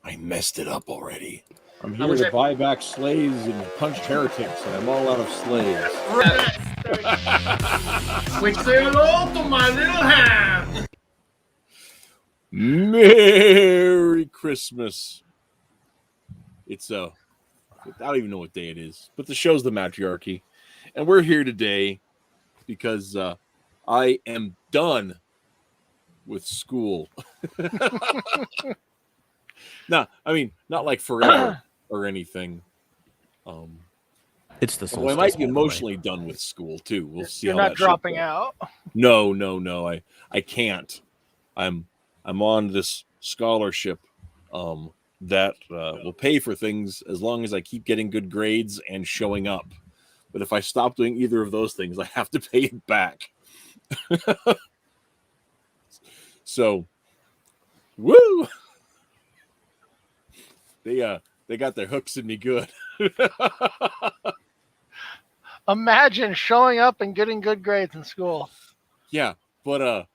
I messed it up already. I'm here to buy back slaves and punch heretics, and I'm all out of slaves. We say hello to my little hand. Merry Christmas. It's I don't even know what day it is, but the show's The Matriarchy, and we're here today because I am done with school. No, I mean not like forever or anything. It's the solstice. Well, I might be emotionally done with school too. We'll see. You're how not that dropping shapes up. out. No. I can't. I'm on this scholarship that will pay for things as long as I keep getting good grades and showing up. But if I stop doing either of those things, I have to pay it back. So, woo! They got their hooks in me good. Imagine showing up and getting good grades in school. Yeah, but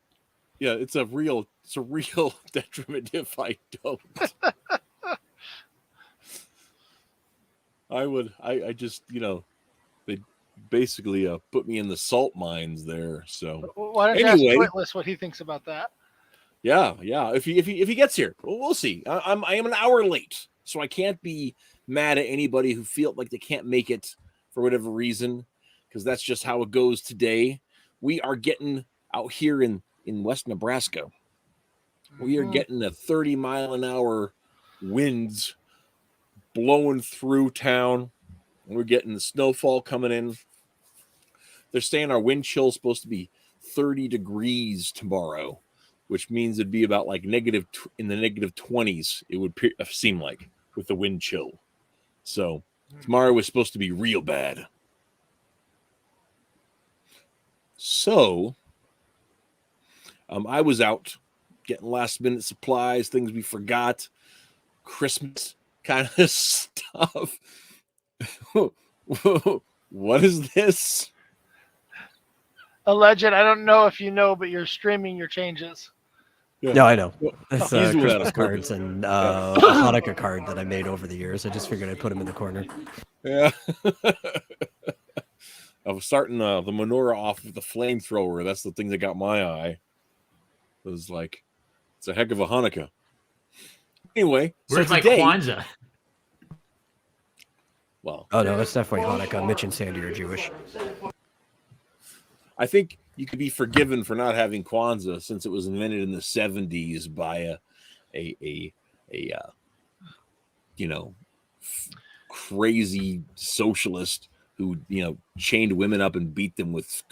yeah, it's a real detriment if I don't. I just, they basically put me in the salt mines there. So why don't you ask Twitless what he thinks about that? Yeah. If he gets here, we'll see. I am an hour late, so I can't be mad at anybody who feel like they can't make it for whatever reason, because that's just how it goes today. We are getting out here in West Nebraska. We are getting a 30-mile-an-hour winds blowing through town. We're getting the snowfall coming in. They're saying our wind chill is supposed to be 30 degrees tomorrow, which means it'd be about like in the negative 20s, it would seem like, with the wind chill. So tomorrow was supposed to be real bad. So I was out getting last minute supplies, things we forgot, Christmas kind of stuff. What is this? Alleged, I don't know if you know, but you're streaming your changes. Yeah. No, I know. It's He's Christmas cards and a Hanukkah card that I made over the years. I just figured I'd put them in the corner. Yeah. I was starting the menorah off with the flamethrower. That's the thing that got my eye. It was like, it's a heck of a Hanukkah. Anyway, where's so my today, Kwanzaa? Well, oh no, it's definitely Hanukkah. Mitch and Sandy are Jewish. I think you could be forgiven for not having Kwanzaa since it was invented in the 70s by a crazy socialist who chained women up and beat them with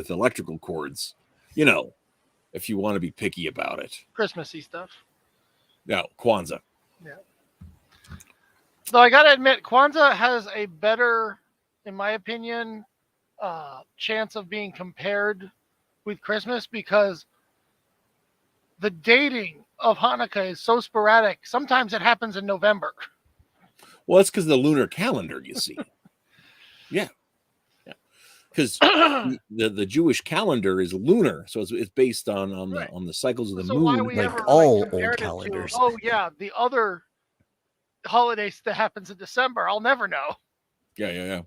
electrical cords. If you want to be picky about it. Christmassy stuff. No, Kwanzaa. Yeah. Though I gotta admit, Kwanzaa has a better, in my opinion, chance of being compared with Christmas because the dating of Hanukkah is so sporadic. Sometimes it happens in November. Well, that's because of the lunar calendar, you see. Yeah. Because the Jewish calendar is lunar, so it's based on the cycles of the moon. Like all old calendars. The other holidays that happens in December, I'll never know. Yeah.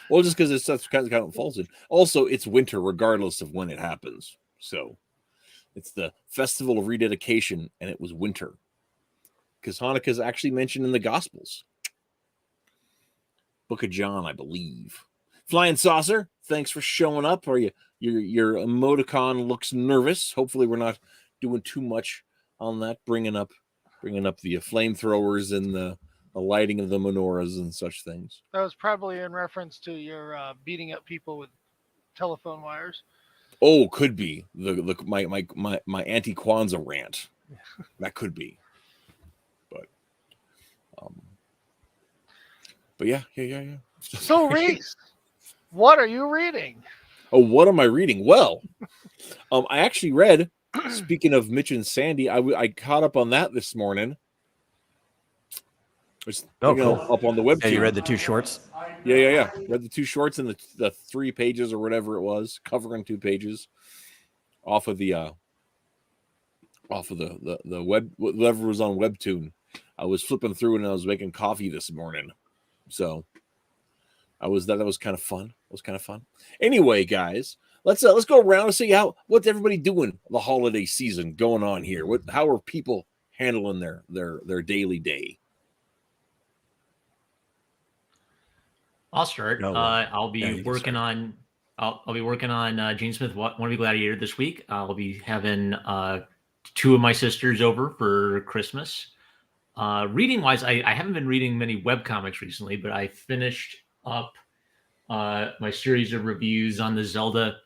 Well, just because it's such kind of falls in. Also, it's winter regardless of when it happens. So it's the festival of rededication, and it was winter. Because Hanukkah is actually mentioned in the Gospels. Book of John, I believe. Flying Saucer, thanks for showing up. Or your emoticon looks nervous. Hopefully we're not doing too much on that, bringing up the flamethrowers and the lighting of the menorahs and such things. That was probably in reference to your beating up people with telephone wires. Oh, could be my anti-Kwanzaa rant. That could be, but yeah. So Rhys, what are you reading? Oh, what am I reading? Well, I actually read. Speaking of Mitch and Sandy, I caught up on that this morning. Cool. Up on the web. Yeah, you read the two shorts? Yeah. Read the two shorts and the 3 pages or whatever it was, covering 2 pages. off of the web, whatever was on Webtoon. I was flipping through and I was making coffee this morning, so that was kind of fun. It was kind of fun. Anyway, guys, let's go around and see what's everybody doing the holiday season going on here. How are people handling their daily day? I'll start. No, I'll be you can working start. on. I'll be working on Gene Smith. Want to be Gladiator this week. I'll be having two of my sisters over for Christmas. Reading wise, I haven't been reading many webcomics recently, but I finished up my series of reviews on the Zelda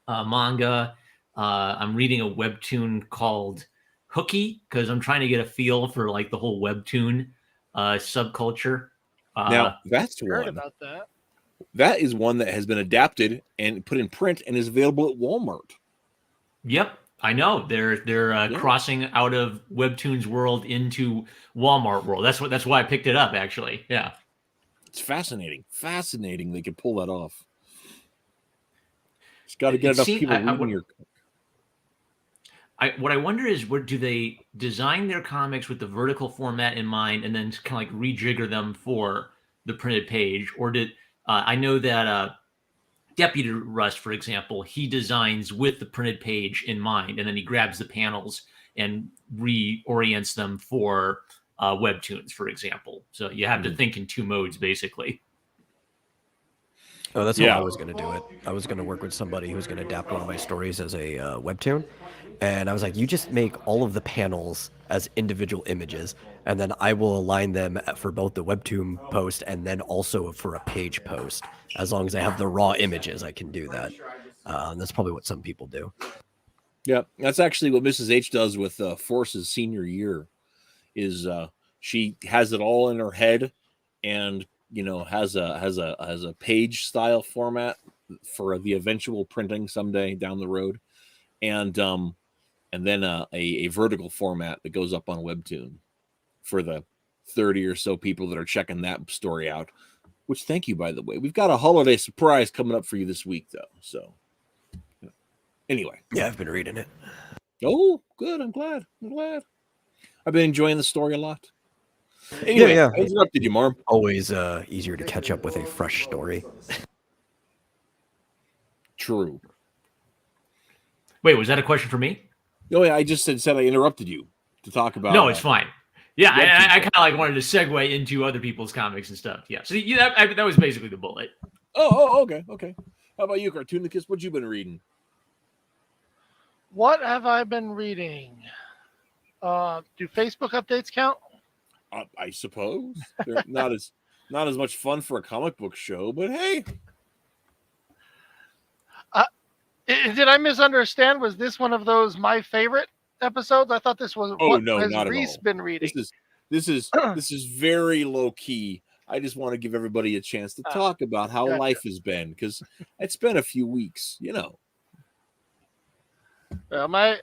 manga. I'm reading a webtoon called Hooky because I'm trying to get a feel for like the whole webtoon subculture. Now that's Heard one. about that. That is one that has been adapted and put in print and is available at Walmart. Yep, I know they're crossing out of Webtoons world into Walmart world. That's why I picked it up actually. Yeah, it's fascinating. Fascinating they could pull that off. It's got to get enough people reading your. What I wonder is, do they design their comics with the vertical format in mind, and then kind of like rejigger them for the printed page, or did I know that Deputy Rust, for example, he designs with the printed page in mind, and then he grabs the panels and reorients them for webtoons, for example. So you have to think in two modes, basically. Oh, that's how I was going to do it. I was going to work with somebody who was going to adapt one of my stories as a webtoon. And I was like, you just make all of the panels as individual images, and then I will align them for both the webtoon post and then also for a page post. As long as I have the raw images, I can do that. And that's probably what some people do. Yeah, that's actually what Mrs. H does with Force's senior year. Is she has it all in her head, and has a page style format for the eventual printing someday down the road, and then a vertical format that goes up on Webtoon for the 30 or so people that are checking that story out. Which, thank you, by the way. We've got a holiday surprise coming up for you this week, though. So, anyway. Yeah, I've been reading it. Oh, good. I'm glad. I've been enjoying the story a lot. Anyway, yeah. I interrupted you, Marm. Always easier to catch up with a fresh story. True. Wait, was that a question for me? No, I just said I interrupted you to talk about. No, it's fine. Yeah, Webtoon I kind of like wanted to segue into other people's comics and stuff. Yeah, so that was basically the bullet. Oh, okay. How about you, Cartoonicus? What you been reading? What have I been reading? Do Facebook updates count? I suppose they're not as much fun for a comic book show, but hey. Did I misunderstand? Was this one of those my favorite episodes? I thought this was has Rhys been reading. This is very low key. I just want to give everybody a chance to talk about how life has been, because it's been a few weeks, Well,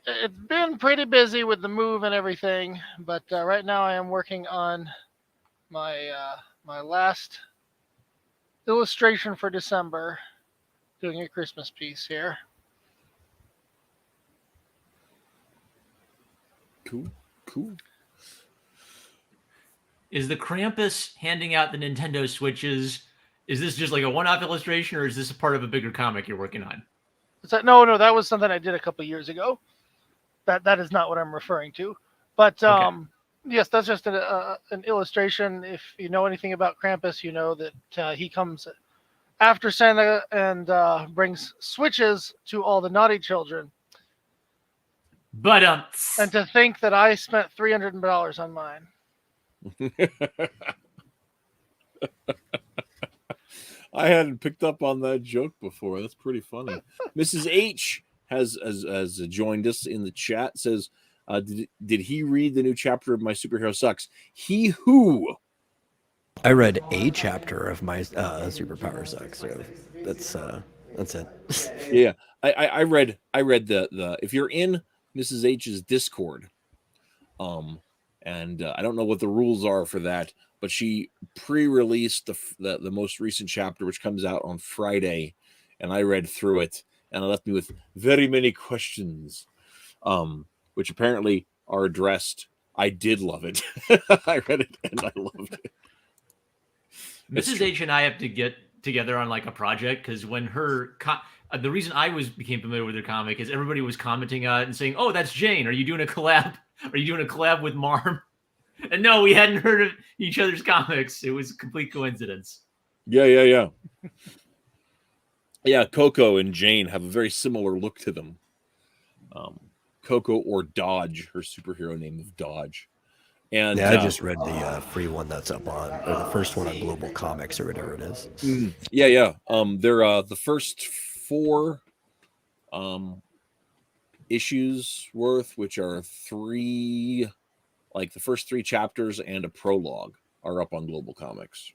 it's been pretty busy with the move and everything, but right now I am working on my my last illustration for December, doing a Christmas piece here. Cool. Is the Krampus handing out the Nintendo Switches? Is this just like a one-off illustration, or is this a part of a bigger comic you're working on? No, that was something I did a couple of years ago. That is not what I'm referring to. But yes, that's just an illustration. If you know anything about Krampus, you know that he comes after Santa and brings Switches to all the naughty children. But and to think that I spent $300 on mine. I hadn't picked up on that joke before. That's pretty funny. Mrs. H has joined us in the chat. Says, did he read the new chapter of My Superhero Sucks? He who? I read a chapter of My Superpower Sucks. So that's it. Yeah, I read the. If you're in Mrs. H's Discord, and I don't know what the rules are for that, but she pre-released the most recent chapter, which comes out on Friday, and I read through it, and it left me with very many questions, which apparently are addressed. I did love it. I read it and I loved it. Mrs. H and I have to get together on like a project because when her the reason I became familiar with her comic is everybody was commenting on it and saying, "Oh, that's Jane. Are you doing a collab? Are you doing a collab with Marm?" And no, we hadn't heard of each other's comics. It was a complete coincidence. Yeah. Yeah, Coco and Jane have a very similar look to them. Coco, or Dodge, her superhero name is Dodge. And yeah, I just read the free one that's up on, or the first one on Global Comics or whatever it is. Yeah. They're the first 4 issues worth, which are 3, like the first 3 chapters and a prologue, are up on Global Comics.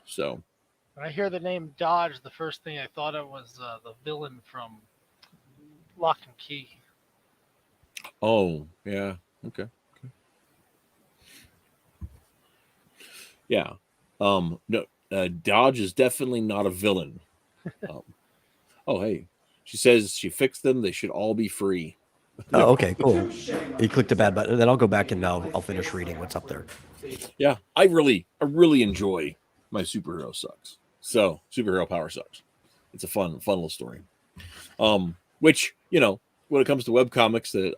So when I hear the name Dodge, the first thing I thought of was the villain from Lock and Key. Oh, yeah. Okay. Yeah. No, Dodge is definitely not a villain. Oh, hey. She says she fixed them. They should all be free. Oh, okay, cool. You clicked a bad button. Then I'll go back and I'll finish reading what's up there. Yeah, I really enjoy my Superhero Sucks. So, Superhero Power Sucks. It's a fun little story. Which, when it comes to webcomics, that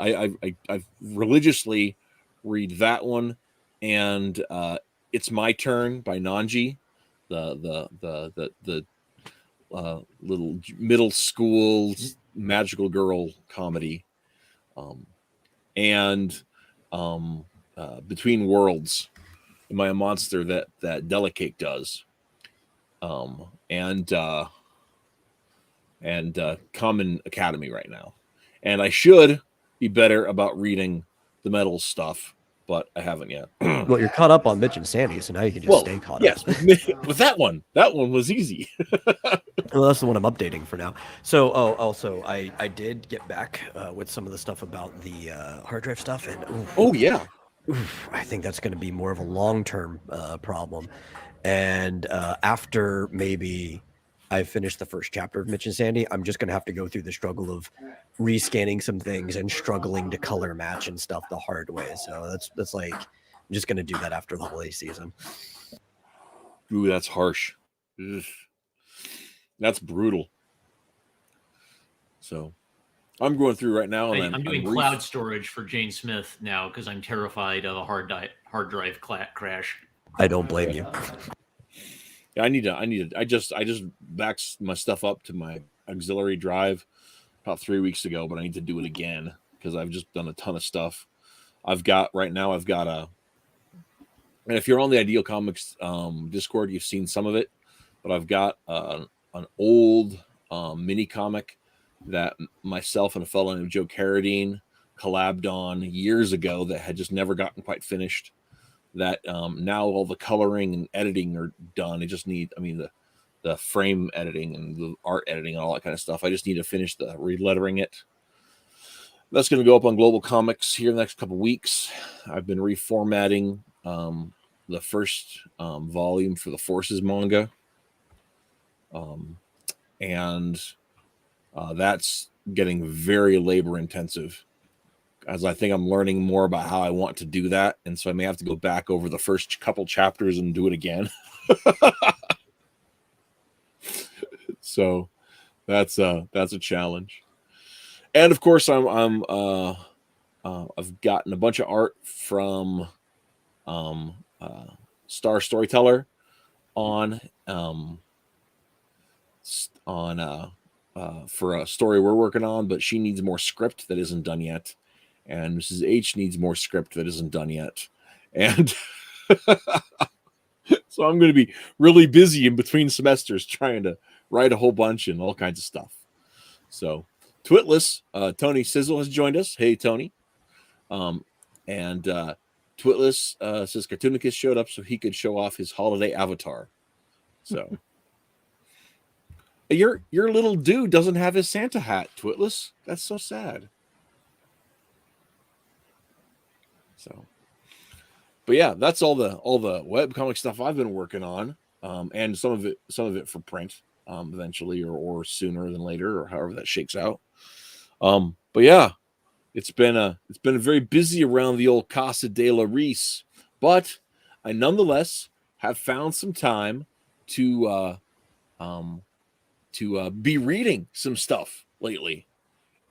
I religiously read that one, and It's My Turn by Nanji, the little middle school magical girl comedy, and Between Worlds, Am I a Monster, that Delicate does, and Common Academy right now. And I should be better about reading the metal stuff, but I haven't yet. Well, you're caught up on Mitch and Sandy, so now you can just stay caught yes, up. with that one was easy. Well, that's the one I'm updating for now. So, also, I did get back with some of the stuff about the hard drive stuff, and I think that's going to be more of a long-term problem. And after maybe I finish the first chapter of Mitch and Sandy, I'm just going to have to go through the struggle of rescanning some things and struggling to color match and stuff the hard way. So that's like, I'm just going to do that after the holiday season. Ooh, that's harsh. Ugh. That's brutal. So I'm going through right now, and I'm doing cloud storage for Jane Smith now because I'm terrified of a hard drive crash. I don't blame you. Yeah, I just backed my stuff up to my auxiliary drive about 3 weeks ago, but I need to do it again because I've just done a ton of stuff. I've got and if you're on the Ideal Comics Discord, you've seen some of it, but I've got an old mini comic that myself and a fellow named Joe Carradine collabed on years ago that had just never gotten quite finished. That now all the coloring and editing are done. I just need, the frame editing and the art editing and all that kind of stuff. I just need to finish the relettering it. That's going to go up on Global Comics here in the next couple of weeks. I've been reformatting the first volume for the Forces manga. And that's getting very labor intensive, as I think I'm learning more about how I want to do that. And so I may have to go back over the first couple chapters and do it again. So that's a challenge. And of course I've gotten a bunch of art from Star Storyteller for a story we're working on, but she needs more script that isn't done yet. And Mrs. H needs more script that isn't done yet. And so I'm going to be really busy in between semesters trying to write a whole bunch and all kinds of stuff. So Twitless, Tony Sizzle has joined us. Hey, Tony. And Twitless says Cartoonicus showed up so he could show off his holiday avatar. So your little dude doesn't have his Santa hat, Twitless. That's so sad. So, but yeah, that's all the webcomic stuff I've been working on, and some of it for print. eventually, or sooner than later, or however that shakes out. But yeah, it's been a very busy around the old Casa de la Rhys, but I nonetheless have found some time to be reading some stuff lately,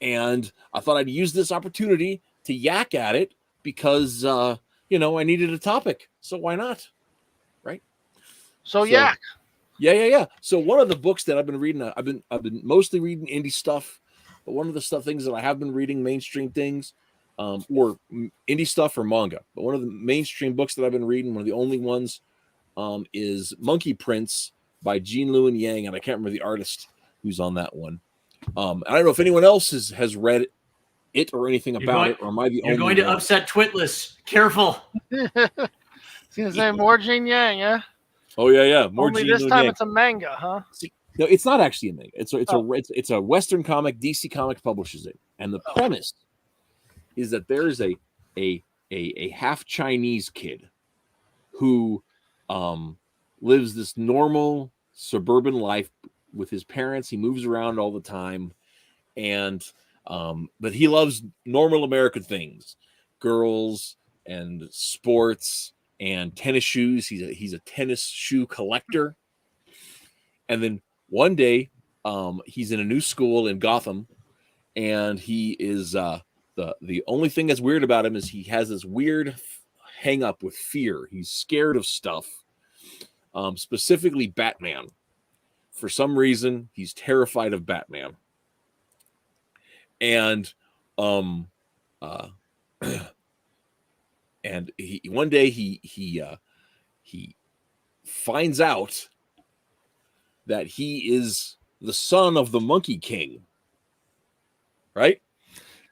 and I thought I'd use this opportunity to yak at it because I needed a topic, so why not, right? So yak. Yeah. So one of the books that I've been reading, I've been mostly reading indie stuff, but one of the things that I have been reading, mainstream things, or indie stuff or manga. But one of the mainstream books that I've been reading, one of the only ones, is Monkey Prince by Jean Lewin Yang, and I can't remember the artist who's on that one. I don't know if anyone else has read it or anything about it, or am I the only one? You're going to upset Twitless. Careful. Seems to say more Jin Yang, yeah? Oh yeah. More Only Jean this Lewin time Yang. it's a manga, huh? No, it's not actually a manga. It's a Western comic. DC Comics publishes it, and the premise is that there is a half Chinese kid who lives this normal suburban life with his parents. He moves around all the time, and but he loves normal American things, girls and sports and tennis shoes. He's a tennis shoe collector. And then one day, he's in a new school in Gotham, and he is the only thing that's weird about him is he has this weird hang up with fear. He's scared of stuff, specifically Batman. For some reason, he's terrified of Batman. And and one day he finds out that he is the son of the Monkey King, right?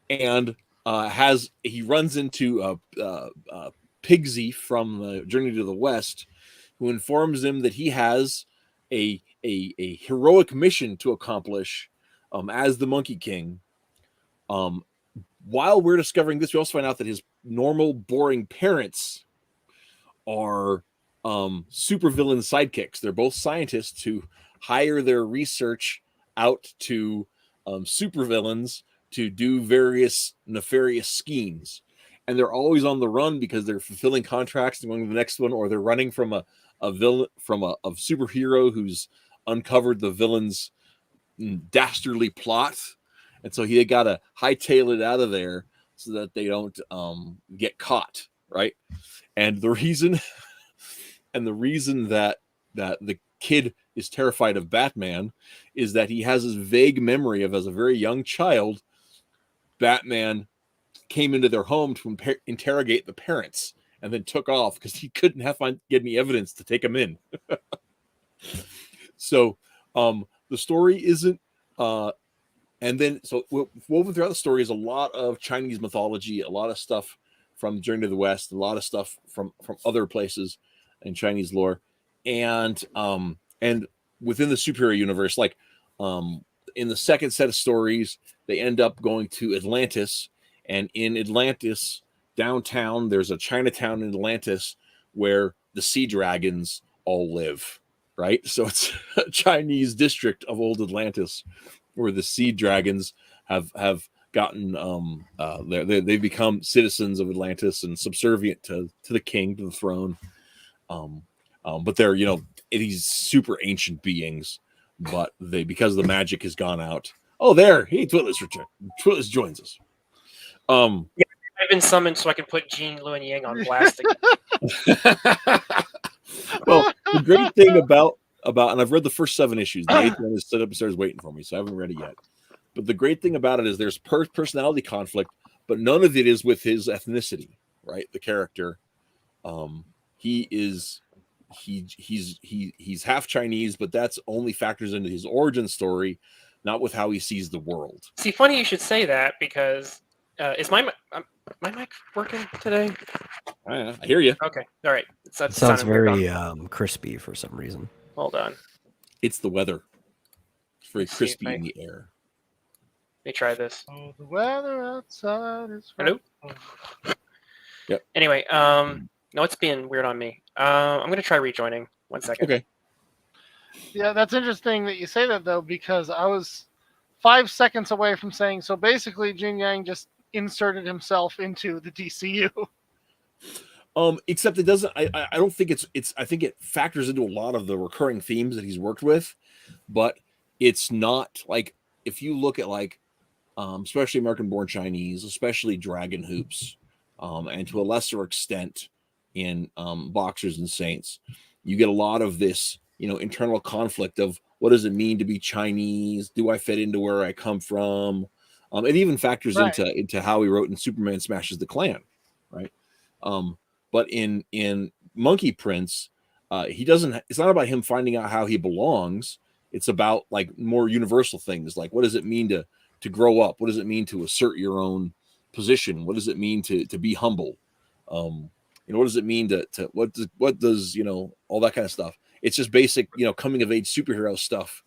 And he runs into Pigsy from the Journey to the West, who informs him that he has a heroic mission to accomplish as the Monkey King. While we're discovering this, we also find out that his normal, boring parents are supervillain sidekicks. They're both scientists who hire their research out to supervillains to do various nefarious schemes. And they're always on the run because they're fulfilling contracts and going to the next one, or they're running from a villain, from a superhero who's uncovered the villain's dastardly plot. And so he got to hightail it out of there so that they don't get caught, right? And the reason that the kid is terrified of Batman is that he has this vague memory of, as a very young child, Batman came into their home to interrogate the parents and then took off because he couldn't get any evidence to take him in. So the story isn't and then so woven throughout the story is a lot of Chinese mythology, a lot of stuff from Journey to the West, a lot of stuff from other places in Chinese lore, and within the superhero universe, like in the second set of stories, they end up going to Atlantis, and in Atlantis downtown, there's a Chinatown in Atlantis where the sea dragons all live, right? So it's a Chinese district of old Atlantis where the sea dragons have gotten they've become citizens of Atlantis and subservient to the king, to the throne. But they're these super ancient beings, but because the magic has gone out. Oh, there, hey, Twitless return. Twitless joins us. Yeah, I've been summoned so I can put Jean Lewin Yang on blast again. Well, the great thing about and I've read the first 7 issues. The 8th one is set up upstairs waiting for me, so I haven't read it yet. But the great thing about it is there's personality conflict, but none of it is with his ethnicity, right? The character, he's half Chinese, but that's only factors into his origin story, not with how he sees the world. See, funny you should say that because is my mic working today? I hear you. Okay, all right. It sounds very crispy for some reason. Hold on. It's the weather. It's very Let's crispy in the air. Let me try this. Oh, the weather outside is Hello? Yep. Anyway, no, it's being weird on me. I'm going to try rejoining. 1 second. Okay. Yeah, that's interesting that you say that though, because I was 5 seconds away from saying so. Basically, Jin Yang just inserted himself into the DCU. Except it doesn't. I don't think it's. I think it factors into a lot of the recurring themes that he's worked with, but it's not like if you look at like, especially American-born Chinese, especially Dragon Hoops, and to a lesser extent in Boxers and Saints, you get a lot of this, internal conflict of what does it mean to be Chinese? Do I fit into where I come from? It even factors Right. into how he wrote in Superman Smashes the Klan, right? But in Monkey Prince, he doesn't. It's not about him finding out how he belongs. It's about like more universal things, like what does it mean to grow up? What does it mean to assert your own position? What does it mean to be humble? What does it mean to what does all that kind of stuff? It's just basic coming of age superhero stuff.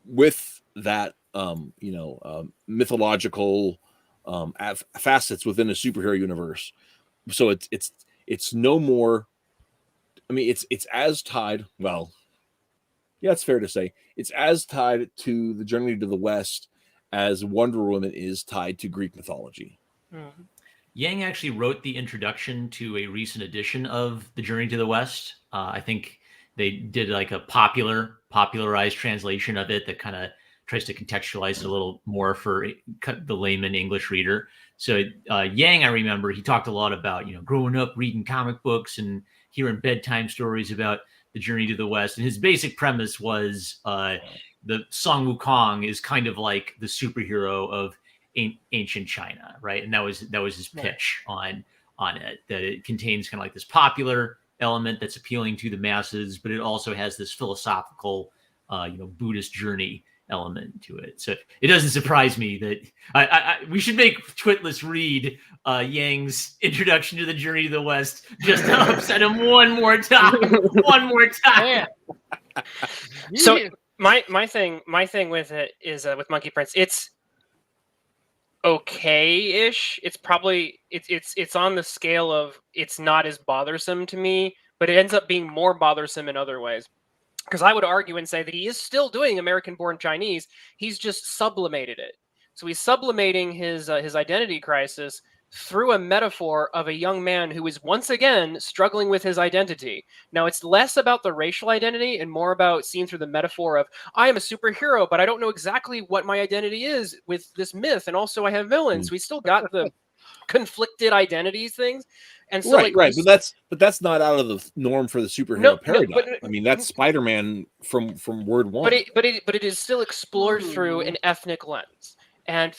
With that mythological facets within a superhero universe. So it's no more. I mean, it's as tied. Well, yeah, it's fair to say it's as tied to the Journey to the West as Wonder Woman is tied to Greek mythology. Mm-hmm. Yang actually wrote the introduction to a recent edition of The Journey to the West. I think they did like a popularized translation of it that kind of tries to contextualize it a little more for the layman English reader. So Yang, I remember, he talked a lot about, growing up reading comic books and hearing bedtime stories about the Journey to the West. And his basic premise was the Song Wukong is kind of like the superhero of ancient China, right? And that was his pitch on it, that it contains kind of like this popular element that's appealing to the masses, but it also has this philosophical, Buddhist journey element to it. So it doesn't surprise me that we should make Twitless read Yang's introduction to the Journey to the West just to upset him one more time. So my thing with it is with Monkey Prince, it's okay-ish. It's probably it's on the scale of it's not as bothersome to me, but it ends up being more bothersome in other ways. Because I would argue and say that he is still doing American-born Chinese. He's just sublimated it. So he's sublimating his identity crisis through a metaphor of a young man who is once again struggling with his identity. Now, it's less about the racial identity and more about seeing through the metaphor of, I am a superhero, but I don't know exactly what my identity is with this myth. And also I have villains. So we still got the conflicted identities things. And so right. But that's not out of the norm for the superhero paradigm. I mean, that's Spider-Man from word one. But it is still explored through an ethnic lens. And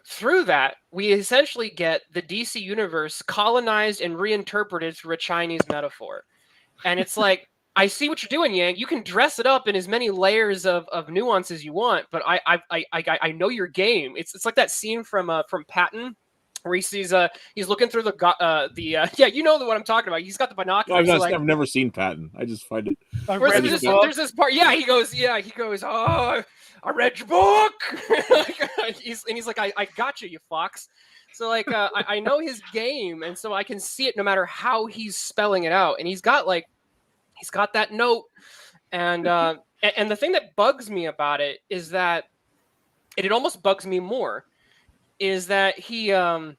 through that, we essentially get the DC universe colonized and reinterpreted through a Chinese metaphor. And it's like, I see what you're doing, Yang. You can dress it up in as many layers of nuance as you want, but I know your game. It's like that scene from Patton, where he sees he's looking through yeah, you know what I'm talking about. He's got the binoculars. I've never seen Patton. I just find it. There's this part. Yeah, he goes. Oh, I read your book. he's like, I got you, you fox. So like, I know his game, and so I can see it no matter how he's spelling it out. And he's got that note, and the thing that bugs me about it is that it almost bugs me more. Is that he you know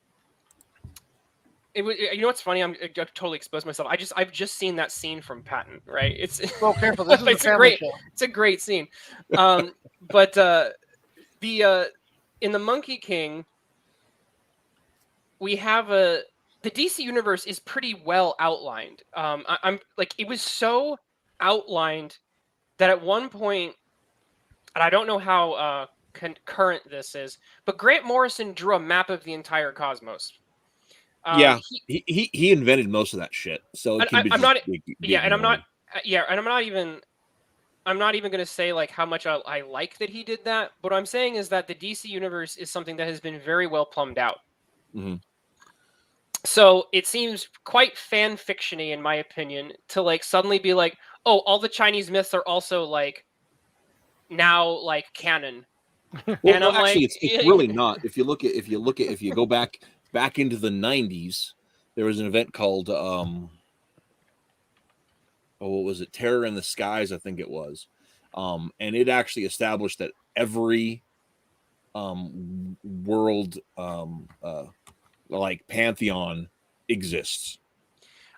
what's funny? I totally exposed myself. I've just seen that scene from Patton, right? It's so careful. This is it's a great scene. But in the Monkey King, we have the DC universe is pretty well outlined. I'm like, it was so outlined that at one point, and I don't know how concurrent this is, but Grant Morrison drew a map of the entire cosmos. He invented most of that shit. So I'm not even going to say like how much I like that he did that. But what I'm saying is that the DC universe is something that has been very well plumbed out. Mm-hmm. So it seems quite fan fiction-y, in my opinion, to like suddenly be like, oh, all the Chinese myths are also like now like canon. Well, and I'm actually, like, it's really not. If you go back into the 90s, there was an event called what was it? Terror in the Skies, I think it was. And it actually established that every world like pantheon exists.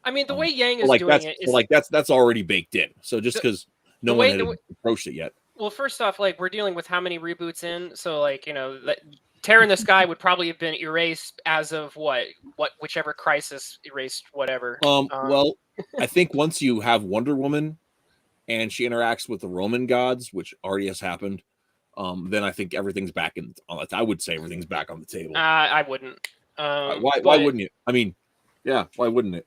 I mean, the way Yang So is like doing it is that's already baked in. So just because no one had approached it yet. well, first off, like we're dealing with how many reboots in, so like Terror in the Sky would probably have been erased as of whichever Crisis erased whatever. Well, I think once you have Wonder Woman and she interacts with the Roman gods, which already has happened, then I think everything's back in. I would say everything's back on the table. I wouldn't. Why wouldn't you? I mean, yeah, why wouldn't it?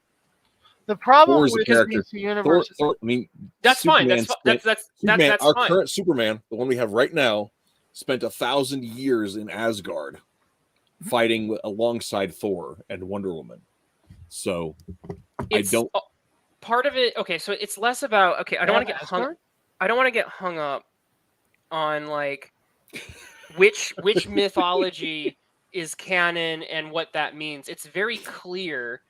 The problem Thor is with a character. the DC universe, Thor, I mean, that's fine. That's Superman, that's our fine. current Superman, the one we have right now, spent 1,000 years in Asgard fighting alongside Thor and Wonder Woman. So part of it. Okay, so it's less about I don't want to get hung. I don't want to get hung up on like which mythology is canon and what that means. It's very clear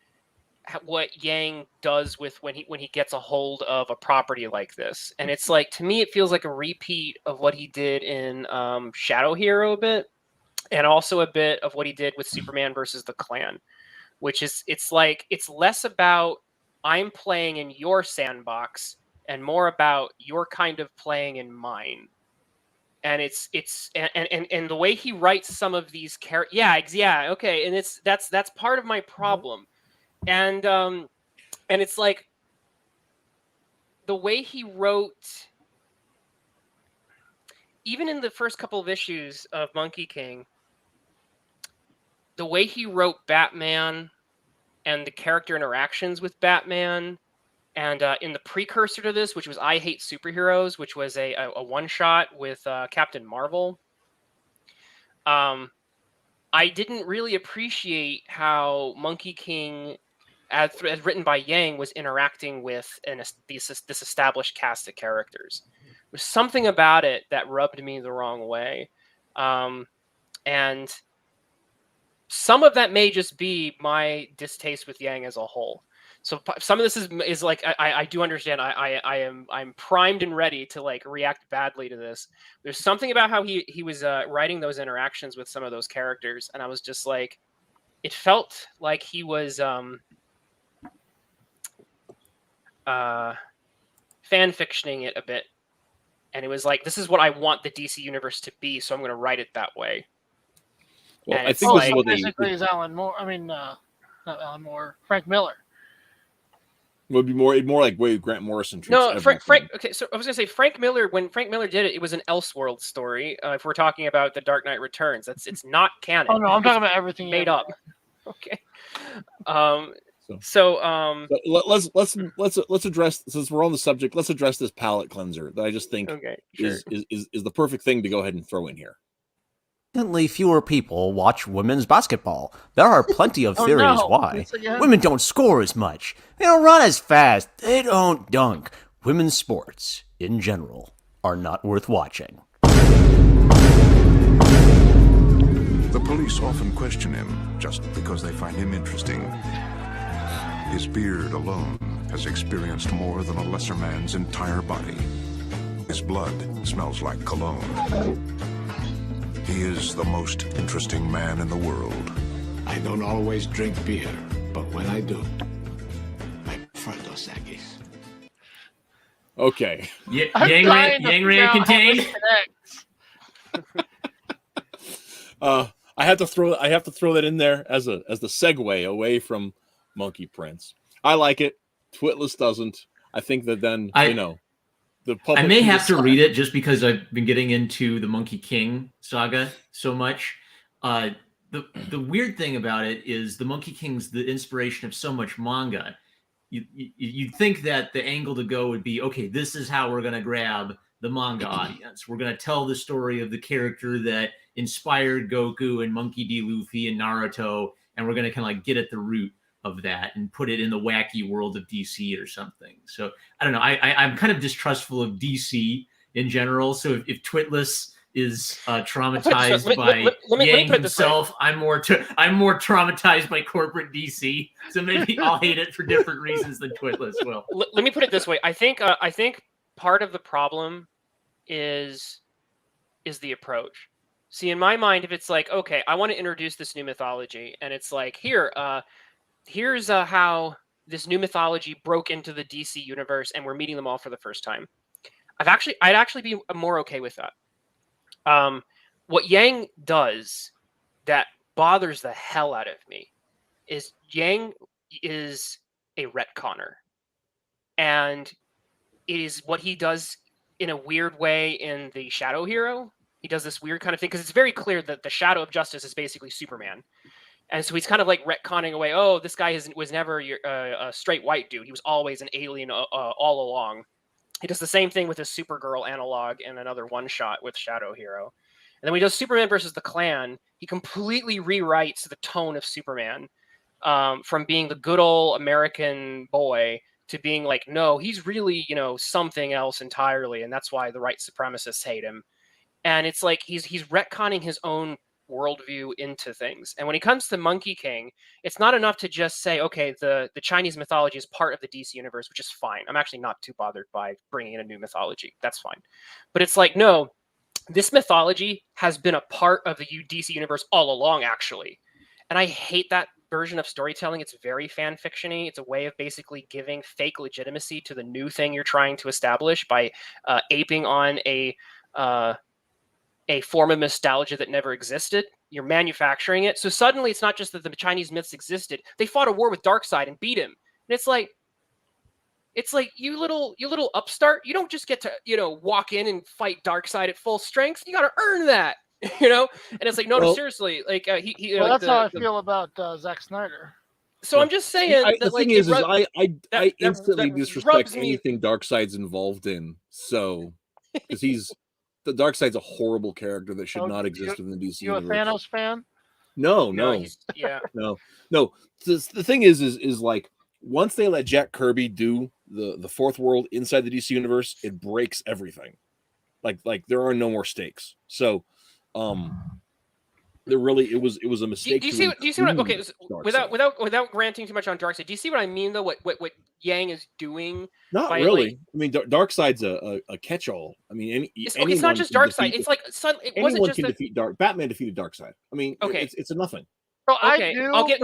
what Yang does with when he gets a hold of a property like this, and it's like, to me it feels like a repeat of what he did in Shadow Hero a bit, and also a bit of what he did with Superman versus the Klan, which is it's less about I'm playing in your sandbox and more about you're kind of playing in mine. And it's and the way he writes some of these characters, okay, and that's part of my problem. And it's like the way he wrote, even in the first couple of issues of Monkey King, the way he wrote Batman and the character interactions with Batman, and in the precursor to this, which was I Hate Superheroes, which was a one-shot with Captain Marvel, I didn't really appreciate how Monkey King, as written by Yang, was interacting with this established cast of characters. There's something about it that rubbed me the wrong way. And some of that may just be my distaste with Yang as a whole. So some of this is like I do understand. I'm primed and ready to like react badly to this. There's something about how he was writing those interactions with some of those characters, and I was just like, it felt like he was fan fictioning it a bit, and it was like, this is what I want the DC universe to be, so I'm going to write it that way. Well, and I think this is what basically is Alan Moore. I mean, not Alan Moore, Frank Miller. Would be more like way Grant Morrison treats. No, Frank. Okay, so I was gonna say Frank Miller. When Frank Miller did it, it was an Elseworld story. If we're talking about the Dark Knight Returns, it's not canon. Oh no, I'm talking about everything made up. Okay. Let's address, since we're on the subject, let's address this palate cleanser that I just think is the perfect thing to go ahead and throw in here. Fewer people watch women's basketball. There are plenty of theories why. Women don't score as much. They don't run as fast. They don't dunk. Women's sports, in general, are not worth watching. The police often question him just because they find him interesting. His beard alone has experienced more than a lesser man's entire body. His blood smells like cologne. He is the most interesting man in the world. I don't always drink beer, but when I do, I prefer Dos Equis. Okay. Yang Ray contained. I have to throw that in there as the segue away from Monkey Prince. I like it. Twitless doesn't. I think that then the public. I may have to read it just because I've been getting into the Monkey King saga so much. The weird thing about it is the Monkey King's the inspiration of so much manga. You'd think that the angle to go would be, okay, this is how we're going to grab the manga audience. We're going to tell the story of the character that inspired Goku and Monkey D. Luffy and Naruto, and we're going to kind of like get at the root of that and put it in the wacky world of DC or something. So I don't know. I'm kind of distrustful of DC in general. So if Twitless is traumatized by let me Yang put it this way. himself. I'm more traumatized by corporate DC. So maybe I'll hate it for different reasons than Twitless will. Let me put it this way. I think part of the problem is the approach. See, in my mind, if it's like, okay, I want to introduce this new mythology, and it's like, here's how this new mythology broke into the DC universe, and we're meeting them all for the first time. I'd actually be more okay with that. What Yang does that bothers the hell out of me is Yang is a retconner, and it is what he does in a weird way in the Shadow Hero. He does this weird kind of thing because it's very clear that the Shadow of Justice is basically Superman. And so he's kind of like retconning away, oh, this guy was never a straight white dude. He was always an alien all along. He does the same thing with his Supergirl analog in another one-shot with Shadow Hero. And then when he does Superman versus the Klan, he completely rewrites the tone of Superman from being the good old American boy to being like, no, he's really, something else entirely. And that's why the white supremacists hate him. And it's like he's retconning his own worldview into things. And when it comes to Monkey King, it's not enough to just say, okay, the Chinese mythology is part of the DC universe, which is fine. I'm actually not too bothered by bringing in a new mythology. That's fine. But it's like, no, this mythology has been a part of the DC universe all along, actually. And I hate that version of storytelling. It's very fan fiction-y. It's a way of basically giving fake legitimacy to the new thing you're trying to establish by aping on a form of nostalgia that never existed. You're manufacturing it. So suddenly it's not just that the Chinese myths existed. They fought a war with Darkseid and beat him. And it's like you little upstart. You don't just get to, walk in and fight Darkseid at full strength. You got to earn that, And it's like, no, seriously. Like that's how I feel about Zack Snyder. So I'm just saying the thing is I instantly disrespect anything Darkseid's involved in. So, because the Darkseid's a horrible character that should not exist in the DC universe. You a Thanos fan? No. Yeah. No. The thing is like once they let Jack Kirby do the fourth world inside the DC universe, it breaks everything. Like there are no more stakes. So, it was a mistake. Do you see what? Okay, without granting too much on Darkseid, do you see what I mean though? What Yang is doing? Not really. I mean, Darkseid's a catch-all. I mean, it's not just Darkseid. It's like it wasn't just defeat Batman defeated Darkseid. I mean, okay, it's a nothing. So okay, I do. I'll get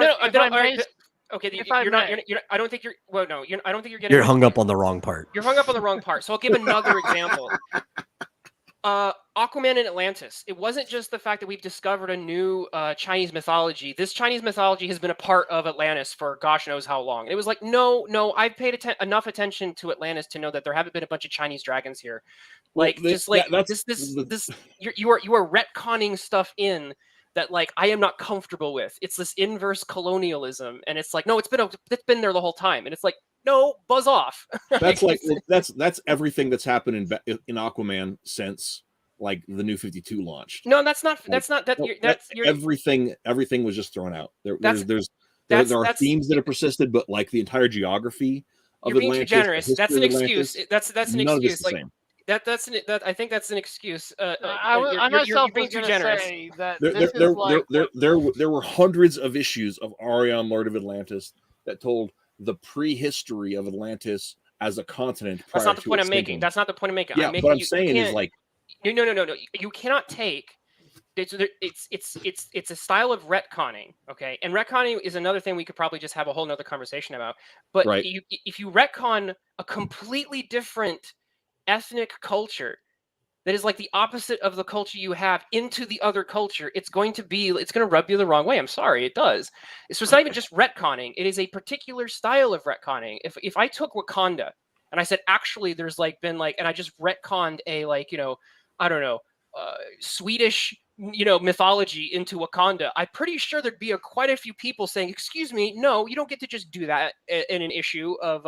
okay, you're not. I don't think you're. Well, no, I don't think you're getting. You're hung up on the wrong part. You're hung up on the wrong part. So I'll give another example. Aquaman and Atlantis. It wasn't just the fact that we've discovered a new Chinese mythology. This Chinese mythology has been a part of Atlantis for gosh knows how long. It was like, no, I've paid enough attention to Atlantis to know that there haven't been a bunch of Chinese dragons here. Like, you are retconning stuff in that, like, I am not comfortable with. It's this inverse colonialism, and it's like, no, it's been there the whole time, and it's like, no, buzz off. That's like that's everything that's happened in Aquaman since like the New 52 launched. No, that's everything was just thrown out. There are themes that have persisted, but like the entire geography of Atlantis. You're being too generous. That's an excuse. That's an excuse. Like I think that's an excuse. You're being too generous. There were hundreds of issues of Arion, Lord of Atlantis, that told the prehistory of Atlantis as a continent. That's not the point I'm making. That's not the point I'm making. Yeah, what I'm saying is like, no. You cannot take. It's a style of retconning, okay? And retconning is another thing we could probably just have a whole nother conversation about. But right. If you retcon a completely different ethnic culture that is like the opposite of the culture you have into the other culture, it's going to rub you the wrong way. I'm sorry, it does. So it's not even just retconning. It is a particular style of retconning. If I took Wakanda and I said, actually, there's like been like, and I just retconned a like, I don't know, Swedish, mythology into Wakanda, I'm pretty sure there'd be quite a few people saying, excuse me, no, you don't get to just do that in an issue of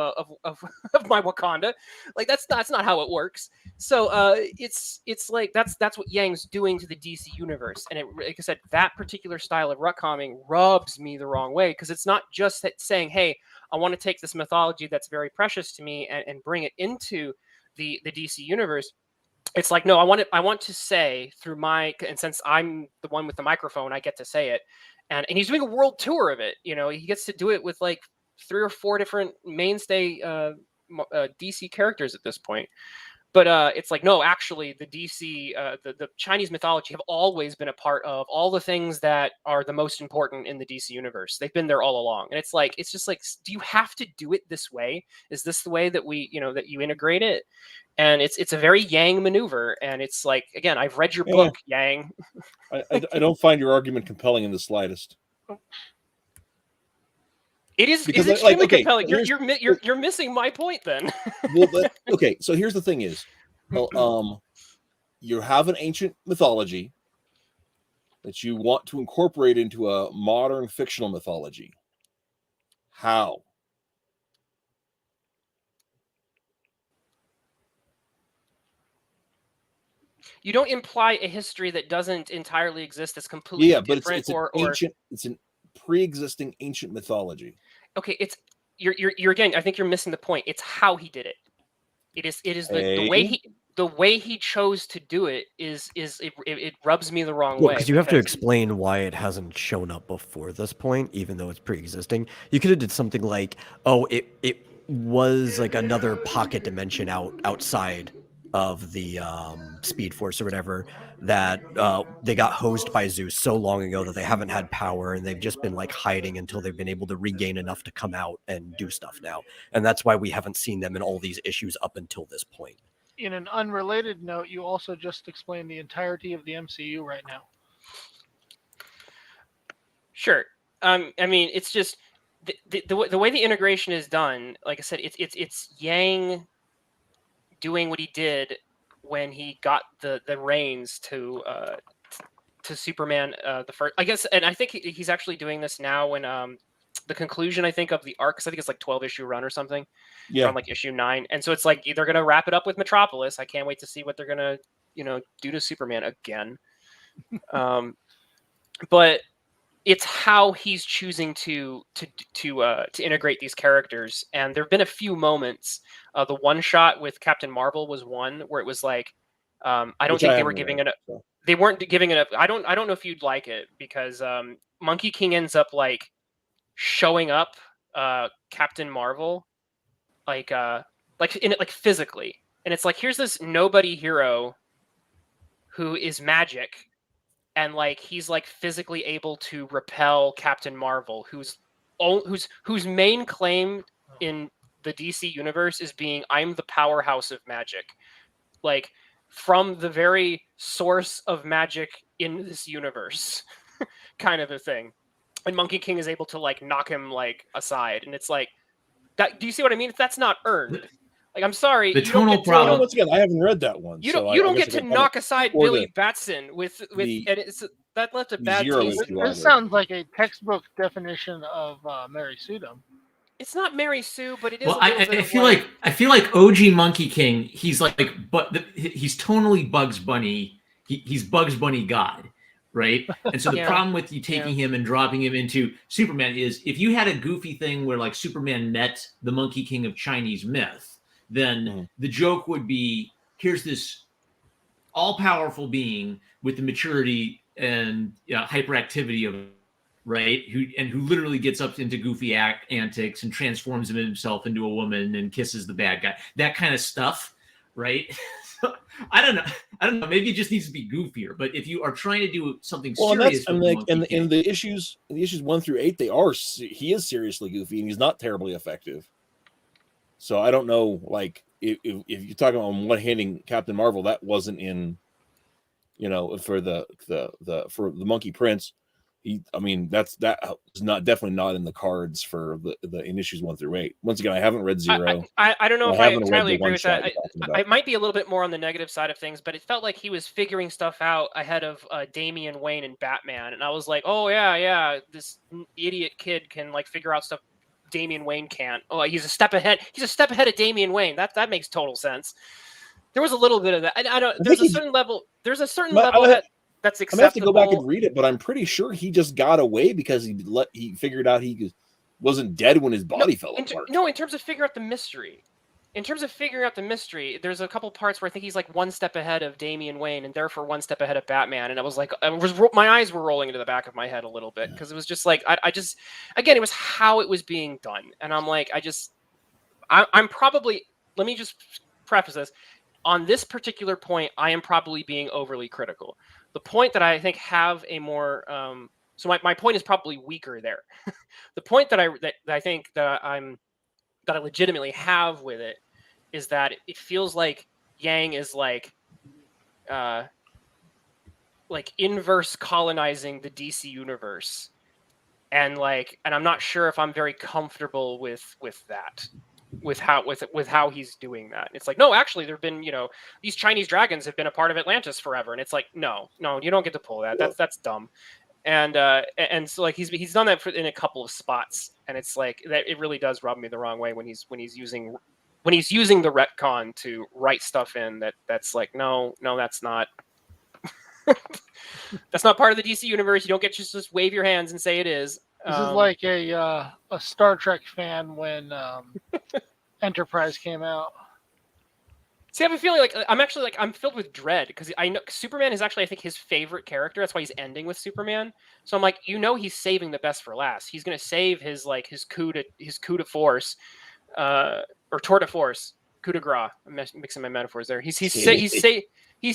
my Wakanda. Like that's not how it works. So it's like that's what Yang's doing to the DC universe. And like I said, that particular style of retconning rubs me the wrong way, because it's not just that saying, hey, I want to take this mythology that's very precious to me and bring it into the DC universe. it's like, no, I want to say through my, and since I'm the one with the microphone, I get to say it. And he's doing a world tour of it. You know, he gets to do it with like 3 or 4 different mainstay DC characters at this point. But it's like, no, actually, the DC, the Chinese mythology have always been a part of all the things that are the most important in the DC universe. They've been there all along. And it's like, it's just like, do you have to do it this way? Is this the way that we, you know, that you integrate it? And it's a very Yang maneuver. And it's like, again, I've read your book, Yang. I don't find your argument compelling in the slightest. It is because, extremely okay, compelling. You're missing my point then. Well, okay, so here's the thing is, you have an ancient mythology that you want to incorporate into a modern fictional mythology. How? You don't imply a history that doesn't entirely exist as completely different. But it's an pre-existing ancient mythology. Okay, you're again, I think you're missing the point. It's how he did it. It is the way he chose to do it it rubs me the wrong way. Because you have to explain why it hasn't shown up before this point, even though it's pre-existing. You could have did something like, oh, it was like another pocket dimension outside of the Speed Force or whatever, that they got hosed by Zeus so long ago that they haven't had power, and they've just been like hiding until they've been able to regain enough to come out and do stuff now. And that's why we haven't seen them in all these issues up until this point. In an unrelated note, you also just explained the entirety of the MCU right now. Sure. I mean, it's just the way the integration is done. Like I said, it's Yang doing what he did when he got the reins to Superman the first, I guess, and I think he's actually doing this now when the conclusion, I think, of the arc, because I think it's like 12-issue run or something. Yeah. From like issue 9, and so it's like they're gonna wrap it up with Metropolis. I can't wait to see what they're gonna do to Superman again. But it's how he's choosing to integrate these characters. And there have been a few moments. The one shot with Captain Marvel was one where it was like, I don't think they were giving it. They weren't giving it up. I don't know if you'd like it, because Monkey King ends up like showing up Captain Marvel like physically, and it's like, here's this nobody hero who is magic. And like he's like physically able to repel Captain Marvel, whose main claim in the DC universe is being, I'm the powerhouse of magic, like from the very source of magic in this universe, kind of a thing. And Monkey King is able to like knock him like aside, and it's like that. Do you see what I mean? That's not earned. Like, I'm sorry. The tonal problem. Once again, I haven't read that one. You don't get to knock aside Billy Batson with and it's that left a bad taste. This sounds like a textbook definition of Mary Sue. It's not Mary Sue, but it is. Well, I feel like OG Monkey King. He's like, but he's tonally Bugs Bunny. He's Bugs Bunny God, right? And so the problem with you taking him and dropping him into Superman is, if you had a goofy thing where like Superman met the Monkey King of Chinese myth, then the joke would be, here's this all-powerful being with the maturity and hyperactivity of, right, who literally gets up into goofy antics and transforms himself into a woman and kisses the bad guy, that kind of stuff, right? So, I don't know. Maybe it just needs to be goofier. But if you are trying to do something serious, in the issues 1 through 8, he is seriously goofy, and he's not terribly effective. So I don't know, like, if you're talking about one-handing Captain Marvel, that wasn't in, for the Monkey Prince. That was definitely not in the cards for the in issues 1 through 8. Once again, I haven't read Zero. I don't know if I entirely agree with that. I might be a little bit more on the negative side of things, but it felt like he was figuring stuff out ahead of Damian Wayne and Batman, and I was like, oh yeah, this idiot kid can like figure out stuff Damian Wayne can't. Oh, he's a step ahead. He's a step ahead of Damian Wayne. That makes total sense. There was a little bit of that. I don't. There's a certain level that's acceptable. I have to go back and read it, but I'm pretty sure he just got away because he figured out he wasn't dead when his body fell apart. No, in terms of figuring out the mystery. in terms of figuring out the mystery, there's a couple parts where I think he's like one step ahead of Damian Wayne and therefore one step ahead of Batman. And I was like, my eyes were rolling into the back of my head a little bit because it was just like, I just, again, it was how it was being done. And I'm like, I'm probably, let me just preface this. On this particular point, I am probably being overly critical. The point that I think have a more, so my point is probably weaker there. The point that I think that I legitimately have with it is that it feels like Yang is like inverse colonizing the DC universe, and I'm not sure if I'm very comfortable with that, with how he's doing that. It's like, no, actually, there've been, these Chinese dragons have been a part of Atlantis forever, and it's like, no, you don't get to pull that. That's dumb. And so like he's done that in a couple of spots, and it's like that it really does rub me the wrong way when he's using the retcon to write stuff in that's like, no, that's not that's not part of the DC universe. You don't get to just wave your hands and say it is. This is like a Star Trek fan when Enterprise came out. See, I have a feeling I'm filled with dread because I know Superman is actually, I think, his favorite character. That's why he's ending with Superman. So I'm like, he's saving the best for last. He's gonna save his coup de force, or tour de force, coup de grace. I'm mixing my metaphors there. He's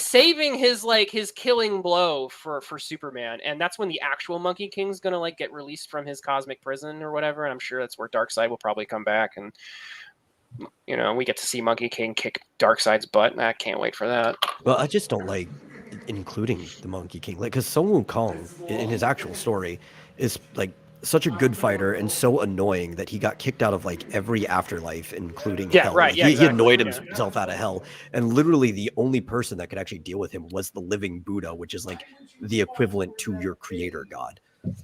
saving his killing blow for Superman, and that's when the actual Monkey King's gonna get released from his cosmic prison or whatever. And I'm sure that's where Darkseid will probably come back and. We get to see Monkey King kick Darkseid's butt. I can't wait for that. Well, I just don't like including the Monkey King, because Sun Wukong in his actual story is such a good fighter and so annoying that he got kicked out of every afterlife, including hell. Right. He annoyed himself out of hell, and literally the only person that could actually deal with him was the living Buddha, which is the equivalent to your creator god.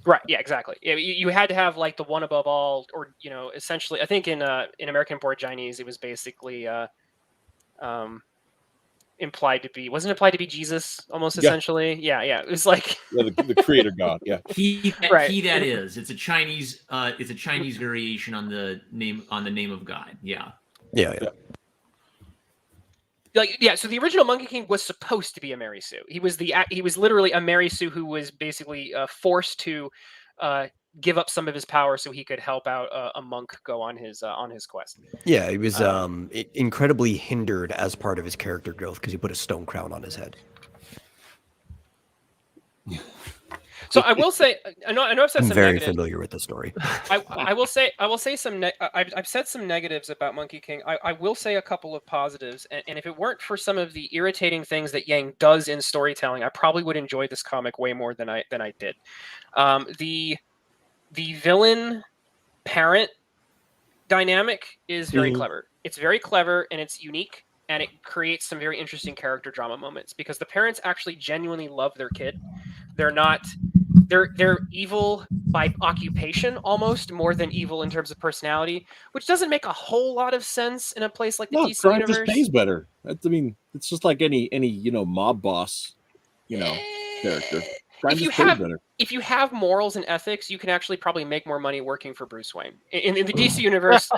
Right. Yeah. Exactly. Yeah. You had to have the one above all, or essentially. I think in American Born Chinese, it was basically implied to be Jesus almost essentially. Yeah. It was the creator god. Yeah. He that is. It's a Chinese variation on the name of God. Yeah. Yeah. So the original Monkey King was supposed to be a Mary Sue. He was literally a Mary Sue who was basically forced to give up some of his power so he could help out a monk go on his quest. Yeah, he was incredibly hindered as part of his character growth because he put a stone crown on his head. So I will say, I know I've said I'm some very negatives. familiar with the story. I will say some. I've said some negatives about Monkey King. I will say a couple of positives, and if it weren't for some of the irritating things that Yang does in storytelling, I probably would enjoy this comic way more than I did. The villain parent dynamic is very clever. It's very clever and it's unique, and it creates some very interesting character drama moments because the parents actually genuinely love their kid. They're evil by occupation almost more than evil in terms of personality, which doesn't make a whole lot of sense in a place like the DC crime universe. Just pays better. It's just like any mob boss, character. If you have morals and ethics, you can actually probably make more money working for Bruce Wayne. In the DC universe,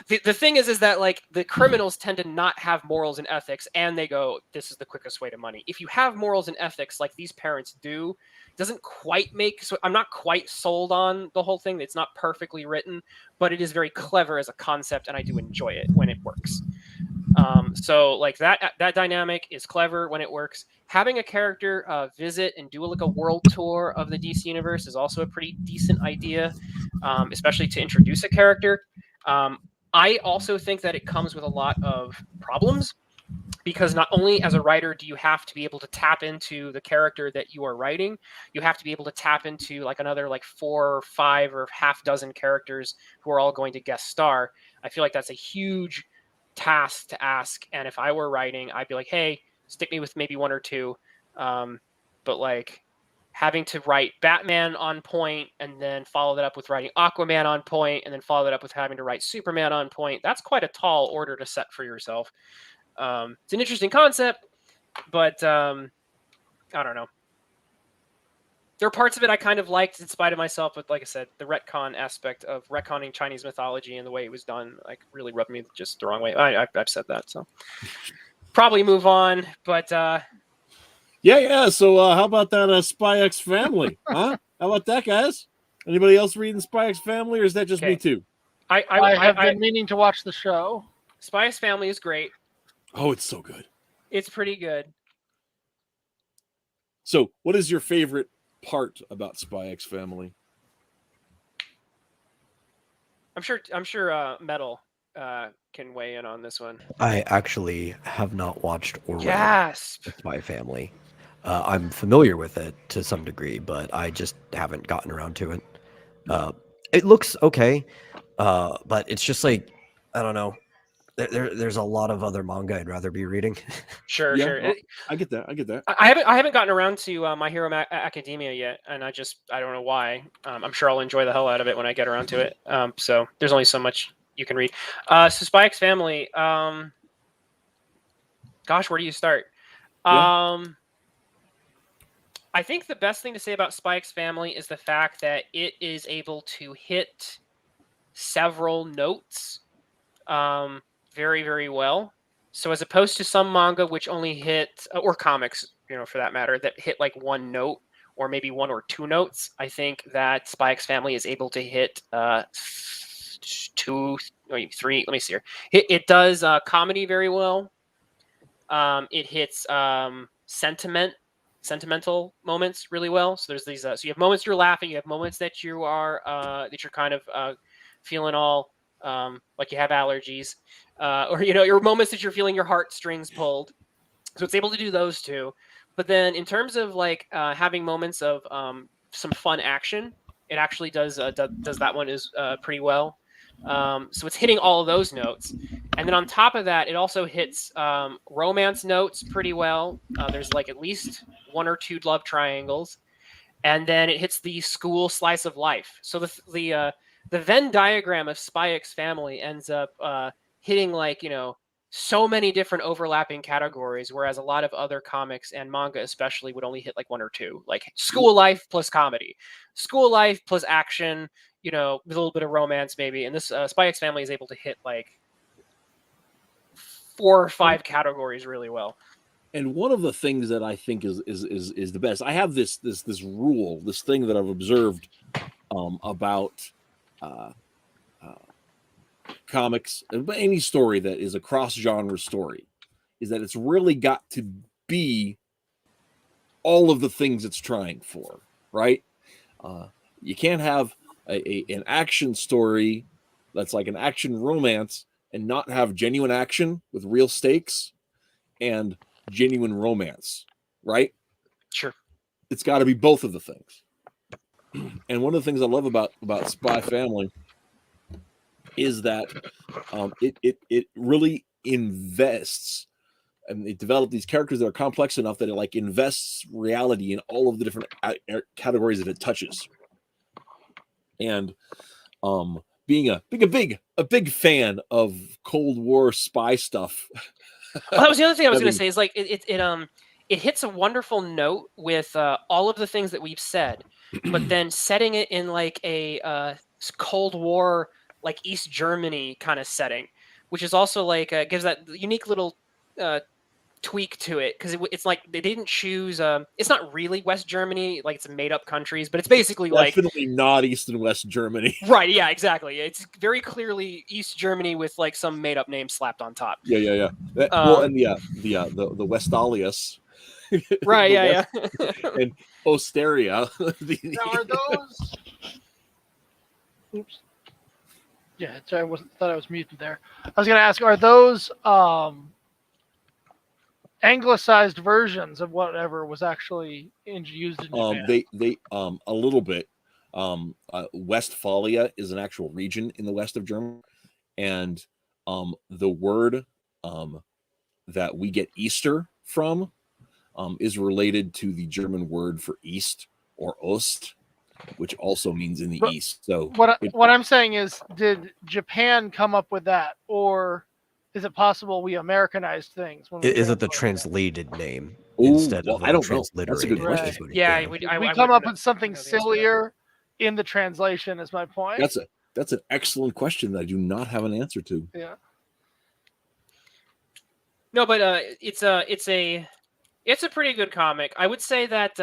the thing is that the criminals tend to not have morals and ethics, and they go, "This is the quickest way to money." If you have morals and ethics like these parents do, it doesn't quite make. So I'm not quite sold on the whole thing. It's not perfectly written, but it is very clever as a concept, and I do enjoy it when it works. So that dynamic is clever when it works. Having a character visit and do a world tour of the DC universe is also a pretty decent idea, especially to introduce a character. I also think that it comes with a lot of problems because not only as a writer do you have to be able to tap into the character that you are writing, you have to be able to tap into another 4 or 5 or half dozen characters who are all going to guest star. I feel like that's a huge task to ask, and if I were writing, I'd be like, hey, stick me with maybe 1 or 2, but having to write Batman on point and then follow that up with writing Aquaman on point and then follow that up with having to write Superman on point, that's quite a tall order to set for yourself. It's an interesting concept, but I don't know. there are parts of it I kind of liked in spite of myself, but like I said, the retcon aspect of retconning Chinese mythology and the way it was done, like, really rubbed me just the wrong way. I've said that, so probably move on. But yeah. So how about that Spy X Family? Huh? How about that, guys? Anybody else reading Spy X Family, or is that just me too? I have been meaning to watch the show. Spy X Family is great. Oh, it's so good. It's pretty good. So, what is your favorite part about Spy X Family? I'm sure Metal can weigh in on this one. I actually have not watched or read Gasp. Spy Family. I'm familiar with it to some degree, but I just haven't gotten around to it. It looks okay, but it's just like, I don't know. There's a lot of other manga I'd rather be reading. Sure. I get that. I haven't gotten around to My Hero Academia yet, and I don't know why. I'm sure I'll enjoy the hell out of it when I get around to it. So there's only so much you can read. So Spy X Family. Gosh, where do you start? Yeah. I think the best thing to say about Spy X Family is the fact that it is able to hit several notes very, very well. So as opposed to some manga which only hit, or comics, for that matter, that hit like one note or maybe one or two notes, I think that Spy X Family is able to hit 2, 3. Let me see here. It does comedy very well. It hits sentimental moments really well. So there's these. So you have moments you're laughing. You have moments that you are that you're kind of feeling all like you have allergies, or your moments that you're feeling your heartstrings pulled. So it's able to do those two. But then in terms of like having moments of some fun action, it actually does that one is pretty well. So it's hitting all of those notes. And then on top of that, it also hits romance notes pretty well. There's like at least 1 or 2 love triangles. And then it hits the school slice of life. So the Venn diagram of Spy X Family ends up hitting like, so many different overlapping categories, whereas a lot of other comics and manga especially would only hit like 1 or 2, like school life plus comedy, school life plus action, with a little bit of romance maybe. And this Spy X Family is able to hit like 4 or 5 categories really well. And one of the things that I think is the best, I have this rule, this thing that I've observed about comics, but any story that is a cross-genre story, is that it's really got to be all of the things it's trying for, right? You can't have an action story that's like an action romance and not have genuine action with real stakes and genuine romance, right? Sure. It's got to be both of the things. And one of the things I love about Spy Family is that it really invests, and they develop these characters that are complex enough that it like invests reality in all of the different categories that it touches. And being a big fan of Cold War spy stuff. Well, that was the other thing I was going to say is like it hits a wonderful note with all of the things that we've said, but then setting it in like a Cold War, like East Germany kind of setting, which is also like gives that unique little tweak to it, because it's like they didn't choose. It's not really West Germany, like it's made up countries, but it's basically definitely not East and West Germany. Right? Yeah, exactly. It's very clearly East Germany with like some made up name slapped on top. Yeah. Well, and the Westalias. Right. Yeah. And Osteria. Now, are those? Oops. Yeah, I thought I was muted there. I was going to ask, are those anglicized versions of whatever was actually used in Japan? They a little bit. Westphalia is an actual region in the west of Germany, and the word that we get Easter from is related to the German word for east, or Ost, which also means in the east. So what I'm saying is, did Japan come up with that, or is it possible we Americanized things? When we Is it the translate translated name Ooh, instead well, of I don't know. That's a good transliterated? question. is what it- Yeah, we come up with something sillier in the translation? Is my point. That's an excellent question that I do not have an answer to. Yeah. No, but it's a pretty good comic. I would say that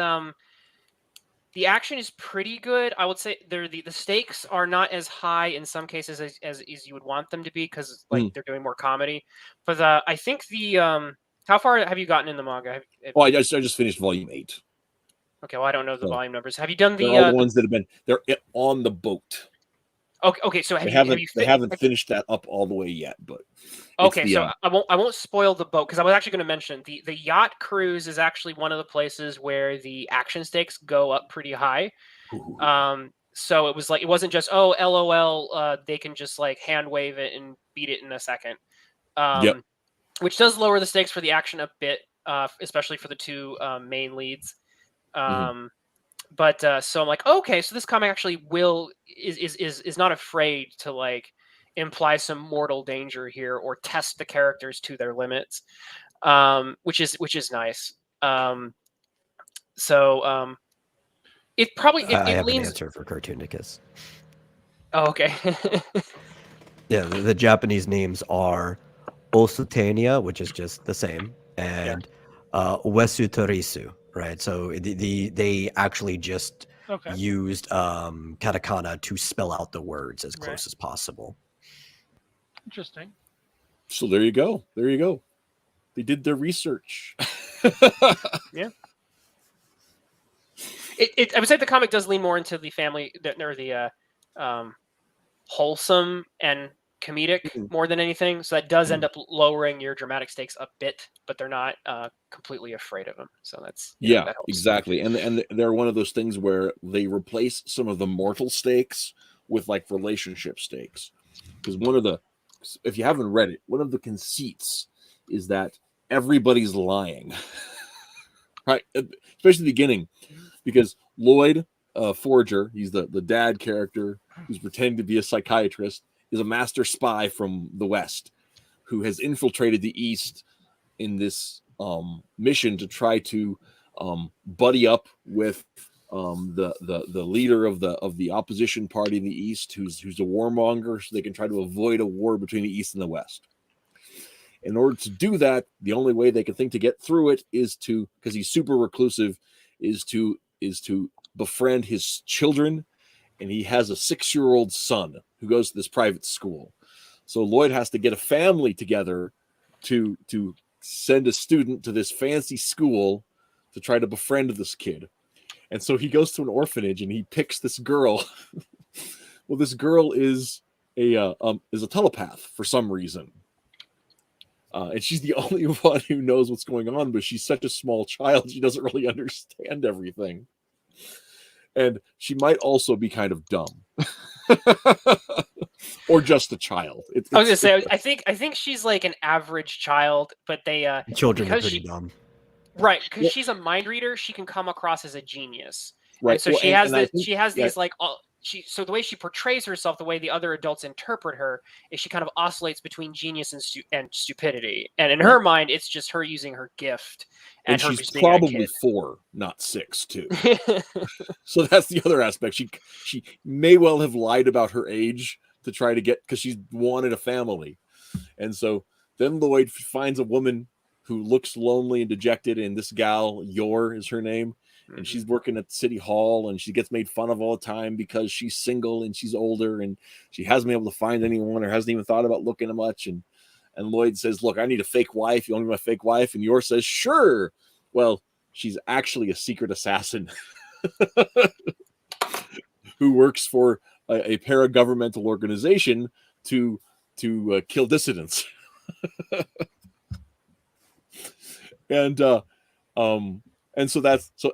the action is pretty good. I would say the stakes are not as high in some cases as you would want them to be, because like they're doing more comedy. But I think the how far have you gotten in the manga? Oh, I just finished volume 8. Okay, well I don't know the So, volume numbers. Have you done they're all the ones that have been they're on the boat. Okay. So They haven't finished that up all the way yet, but okay. So I won't spoil the boat, because I was actually going to mention the yacht cruise is actually one of the places where the action stakes go up pretty high. So it was like, it wasn't just, oh, LOL, they can just like hand wave it and beat it in a second. Yep. Which does lower the stakes for the action a bit, especially for the two main leads. But so I'm like, okay, so this comic actually is not afraid to like imply some mortal danger here or test the characters to their limits, which is nice. It probably I have leans... an answer for Cartoonicus. Oh, okay. Yeah, the Japanese names are Osutenia, which is just the same, and Wesutorisu, right? So they actually just used katakana to spell out the words as close as possible. Interesting. So there you go. They did their research. Yeah. I would say the comic does lean more into the family or the wholesome and comedic more than anything. So that does end up lowering your dramatic stakes a bit, but they're not completely afraid of them. So that's that helps. Exactly. And they're one of those things where they replace some of the mortal stakes with like relationship stakes. Because if you haven't read it, one of the conceits is that everybody's lying, right? Especially the beginning, because Lloyd Forger, he's the dad character who's pretending to be a psychiatrist, is a master spy from the West who has infiltrated the East in this mission to try to buddy up with the leader of the opposition party in the East, who's a warmonger, so they can try to avoid a war between the East and the West. In order to do that, the only way they can think to get through it is to, because he's super reclusive, is to befriend his children, and he has a 6-year-old son who goes to this private school. So Lloyd has to get a family together to send a student to this fancy school to try to befriend this kid. And so he goes to an orphanage and he picks this girl. Well, this girl is a telepath for some reason. And she's the only one who knows what's going on, but she's such a small child, she doesn't really understand everything. And she might also be kind of dumb. Or just a child. I was gonna say, I think she's like an average child, but they children are pretty dumb. Right, because she's a mind reader, she can come across as a genius. Right. And so she has these like so the way she portrays herself, the way the other adults interpret her, is she kind of oscillates between genius and stupidity. And in her mind, it's just her using her gift. And she's probably 4, not 6, too. So that's the other aspect. She may well have lied about her age to try to get, because she wanted a family. And so then Lloyd finds a woman who looks lonely and dejected, and this gal, Yor is her name, and she's working at City Hall, and she gets made fun of all the time because she's single and she's older, and she hasn't been able to find anyone or hasn't even thought about looking much. And Lloyd says, look, I need a fake wife. You want me my fake wife? And Yor says, sure. Well, she's actually a secret assassin who works for a paragovernmental organization to kill dissidents. And so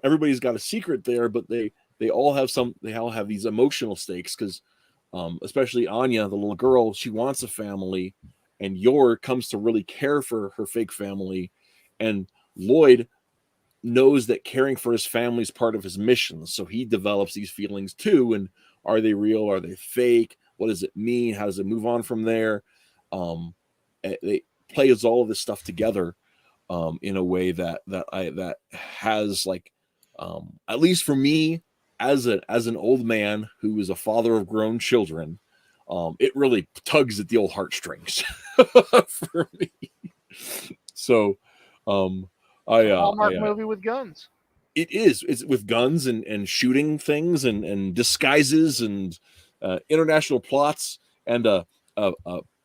everybody's got a secret there, but they all have these emotional stakes, because especially Anya, the little girl, she wants a family, and Yor comes to really care for her fake family, and Lloyd knows that caring for his family is part of his mission, so he develops these feelings too. And are they real? Are they fake? What does it mean? How does it move on from there? it plays all of this stuff together in a way that has like at least for me as an old man who is a father of grown children, it really tugs at the old heartstrings for me. So Hallmark movie with guns. It's with guns and shooting things and disguises and international plots and a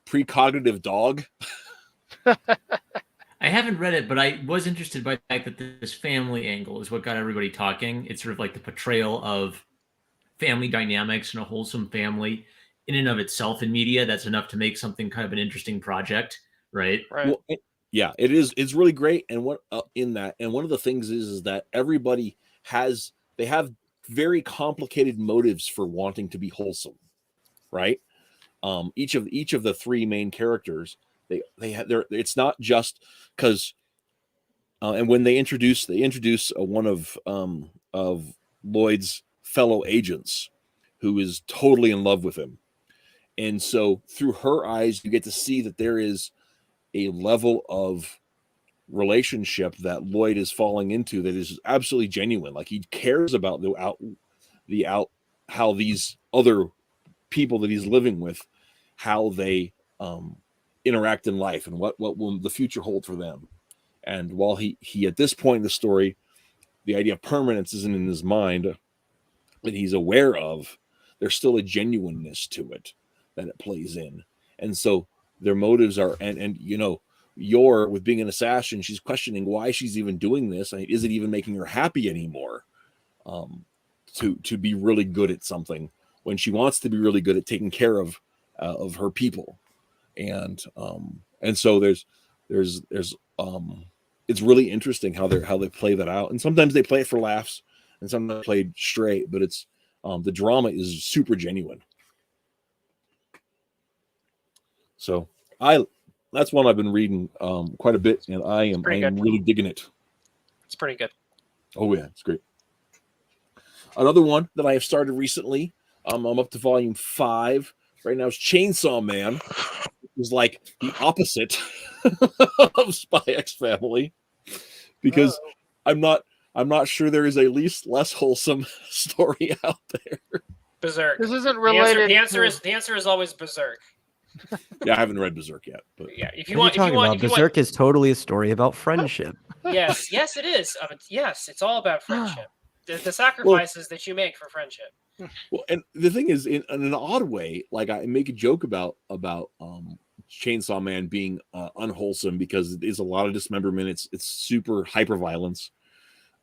precognitive dog. I haven't read it, but I was interested by the fact that this family angle is what got everybody talking. It's sort of like the portrayal of family dynamics and a wholesome family in and of itself in media. That's enough to make something kind of an interesting project, right? Well, yeah, it is. It's really great. And what in that, and one of the things is that everybody have very complicated motives for wanting to be wholesome, right? Each of the three main characters, it's not just because and when they introduce one of Lloyd's fellow agents who is totally in love with him, and so through her eyes you get to see that there is a level of relationship that Lloyd is falling into that is absolutely genuine. Like he cares about how these other people that he's living with, how they interact in life and what will the future hold for them. And while he at this point in the story, the idea of permanence isn't in his mind that he's aware of, there's still a genuineness to it that it plays in. And so their motives are, and you know, Yor with being an assassin, she's questioning why she's even doing this. I mean, is it even making her happy anymore? To be really good at something when she wants to be really good at taking care of her people, and so there's it's really interesting how they play that out, and sometimes they play it for laughs, and sometimes they play straight, but it's the drama is super genuine. So that's one I've been reading quite a bit, and I am really digging it. It's pretty good. Oh yeah, it's great. Another one that I have started recently, I'm up to volume 5 right now, is Chainsaw Man. It was like the opposite of Spy X Family, because I'm not sure there is a less wholesome story out there. Berserk. This isn't related. The answer is always Berserk. Yeah, I haven't read Berserk yet, but yeah, if What are you talking about? Berserk is totally a story about friendship. Yes, it is. Yes, it's all about friendship. The sacrifices that you make for friendship. Well, and the thing is, in an odd way, like I make a joke about Chainsaw Man being unwholesome because it is a lot of dismemberment. It's super hyper violence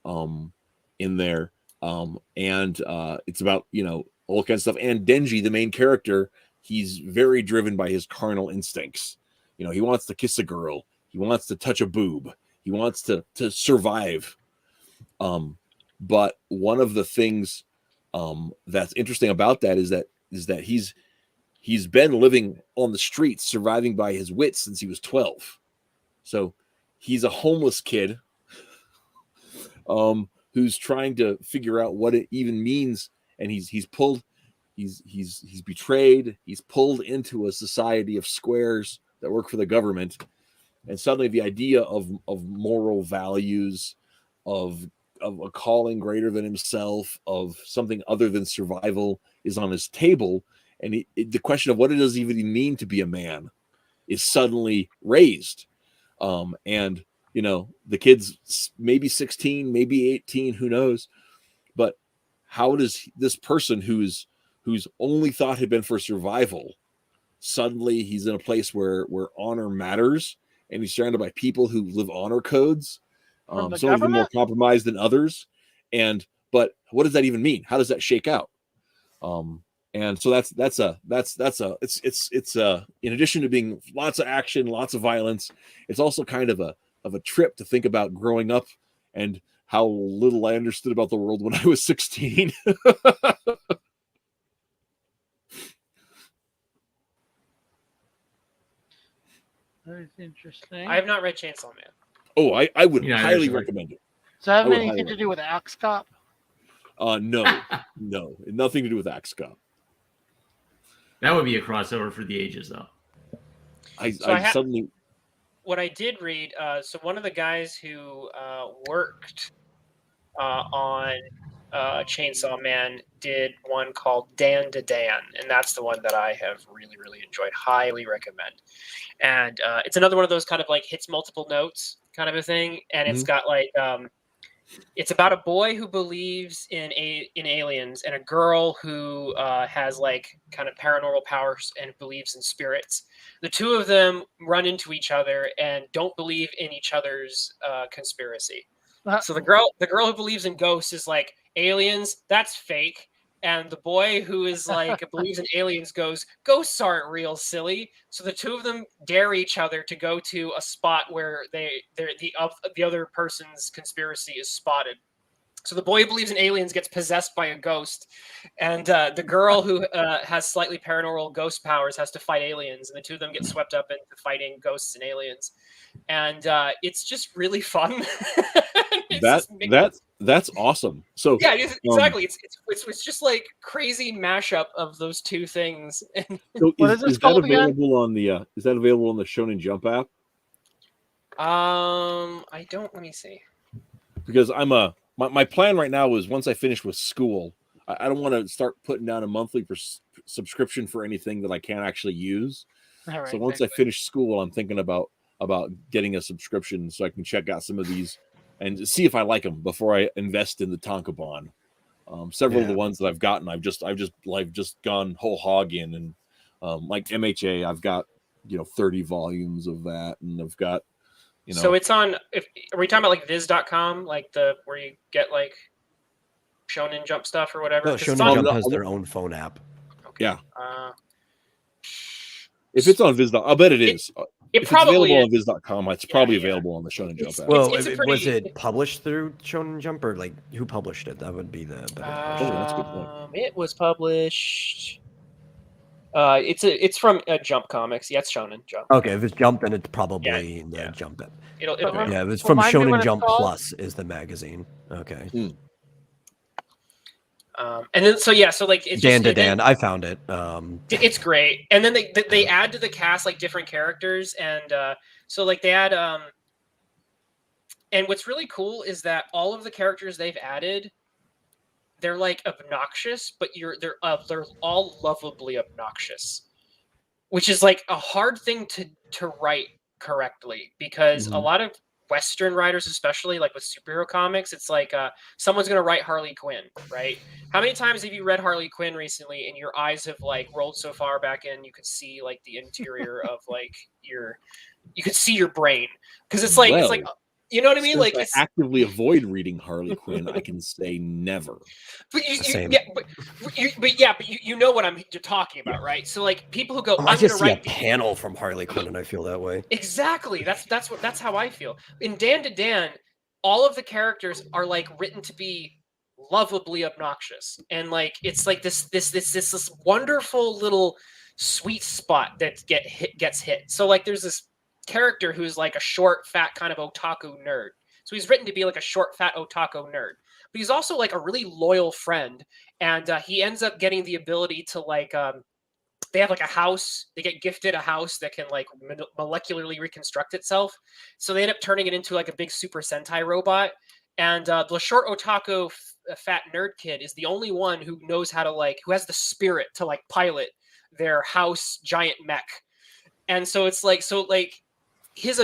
in there, and it's about, you know, all kinds of stuff. And Denji, the main character, he's very driven by his carnal instincts. You know, he wants to kiss a girl, he wants to touch a boob, he wants to survive. But one of the things that's interesting about that is that he's been living on the streets, surviving by his wits since he was 12. So he's a homeless kid who's trying to figure out what it even means, and he's betrayed. He's pulled into a society of squares that work for the government, and suddenly the idea of moral values, of a calling greater than himself, of something other than survival is on his table. And the question of what it does even mean to be a man is suddenly raised. And, you know, the kid's maybe 16, maybe 18, who knows? But how does this person whose only thought had been for survival, suddenly he's in a place where honor matters, and he's surrounded by people who live honor codes. Some of them more compromised than others, but what does that even mean? How does that shake out? And so it's in addition to being lots of action, lots of violence, it's also kind of a trip to think about growing up and how little I understood about the world when I was 16. That's interesting. I have not read Chainsaw Man. Oh, I would highly recommend it. Does that have anything to do with Axe Cop? No, nothing to do with Axe Cop. That would be a crossover for the ages, though. suddenly. What I did read, so one of the guys who worked on Chainsaw Man did one called Dan to Dan, and that's the one that I have really, really enjoyed. Highly recommend. And it's another one of those kind of like hits multiple notes kind of a thing, and it's got like it's about a boy who believes in aliens and a girl who has like kind of paranormal powers and believes in spirits. The two of them run into each other and don't believe in each other's conspiracy. So the girl who believes in ghosts is like, aliens, that's fake. And the boy who is like believes in aliens goes, ghosts aren't real, silly. So the two of them dare each other to go to a spot where the other person's conspiracy is spotted. So the boy who believes in aliens gets possessed by a ghost, and the girl who has slightly paranormal ghost powers has to fight aliens, and the two of them get swept up into fighting ghosts and aliens, and it's just really fun. That's awesome. So yeah, exactly. It's just like crazy mashup of those two things. So is that available on the Shonen Jump app? I don't. Let me see. Because my plan right now is once I finish with school, I don't want to start putting down a monthly subscription for anything that I can't actually use. Right, so once I finish school, I'm thinking about getting a subscription so I can check out some of these and see if I like them before I invest in the Tankobon. Several of the ones that I've gotten, I've just gone whole hog in, and like MHA, I've got 30 volumes of that, and I've got So it's on. Are we talking about like Viz.com, like where you get like Shonen Jump stuff or whatever? No, Shonen Jump has their own phone app. Okay. Yeah. If it's on Viz, I'll bet it is. If probably it's available on Viz.com, it's probably available on the Shonen Jump app. Well, was it published through Shonen Jump, or like who published it? That would be the better question. That's a good point. It was published. It's from Jump Comics. Yeah, it's Shonen Jump. Okay, if it's Jump, then it's probably in the Jump app. It'll yeah, it was from Shonen Jump Plus is the magazine. Okay. And then so like it's Dan to Dan, I found it. It's great, and then they add to the cast like different characters, and so like they add and what's really cool is that all of the characters they've added, they're like obnoxious, but they're all lovably obnoxious, which is like a hard thing to write correctly, because a lot of Western writers, especially like with superhero comics, it's like someone's going to write Harley Quinn, right? How many times have you read Harley Quinn recently and your eyes have like rolled so far back in you could see like the interior of like you could see your brain, because it's like you know what I mean? Like, I actively avoid reading Harley Quinn. I can say never. But you know what you're talking about, right? So like people who go, I just see a panel from Harley Quinn and I feel that way. Exactly. That's how I feel. In Dan to Dan, all of the characters are like written to be lovably obnoxious, and like it's like this wonderful little sweet spot that gets hit. So like there's this character who's like a short, fat kind of otaku nerd. So he's written to be like a short, fat otaku nerd, but he's also like a really loyal friend. And he ends up getting the ability to like, they have like a house, they get gifted a house that can like molecularly reconstruct itself. So they end up turning it into like a big Super Sentai robot. And the short otaku fat nerd kid is the only one who knows how to like, who has the spirit to like pilot their house giant mech. And so it's like, his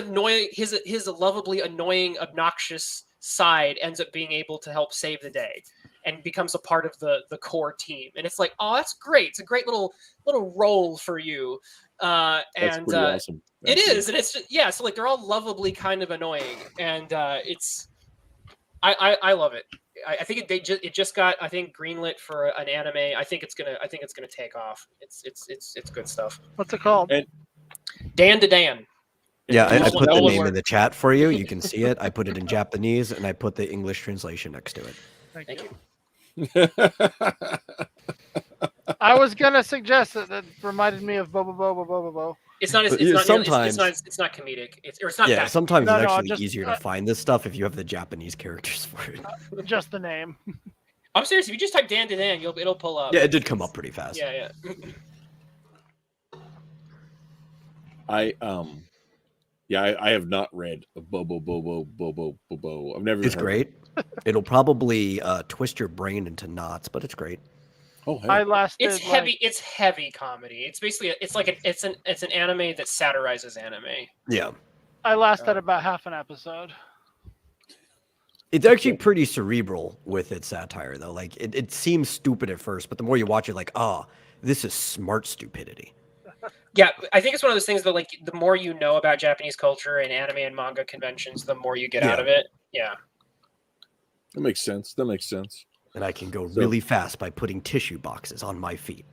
lovably annoying, obnoxious side ends up being able to help save the day and becomes a part of the core team. And it's like, oh, that's great. It's a great little role for you. That's pretty awesome. It is. And it's just, so like they're all lovably kind of annoying. And I love it. I think it just got, I think, greenlit for an anime. I think it's gonna take off. It's good stuff. What's it called? Dan to Dan. Yeah, I put the name in the chat for you. You can see it. I put it in Japanese, and I put the English translation next to it. Thank you. I was gonna suggest that reminded me of Bobo. It's not comedic. It's not. Yeah, sometimes it's actually easier to find this stuff if you have the Japanese characters for it. Just the name. I'm serious. If you just type Dan to Dan, it'll pull up. Yeah, it did come up pretty fast. Yeah. I have not read a Bobo. I've never. It's great. It'll probably twist your brain into knots, but it's great. Oh, hey. I lasted. It's heavy. It's heavy comedy. It's basically it's an anime that satirizes anime. Yeah. I lasted about half an episode. It's actually pretty cerebral with its satire, though. Like, it seems stupid at first, but the more you watch it, like, this is smart stupidity. Yeah, I think it's one of those things that, like, the more you know about Japanese culture and anime and manga conventions, the more you get out of it. Yeah. That makes sense. And I can go really fast by putting tissue boxes on my feet.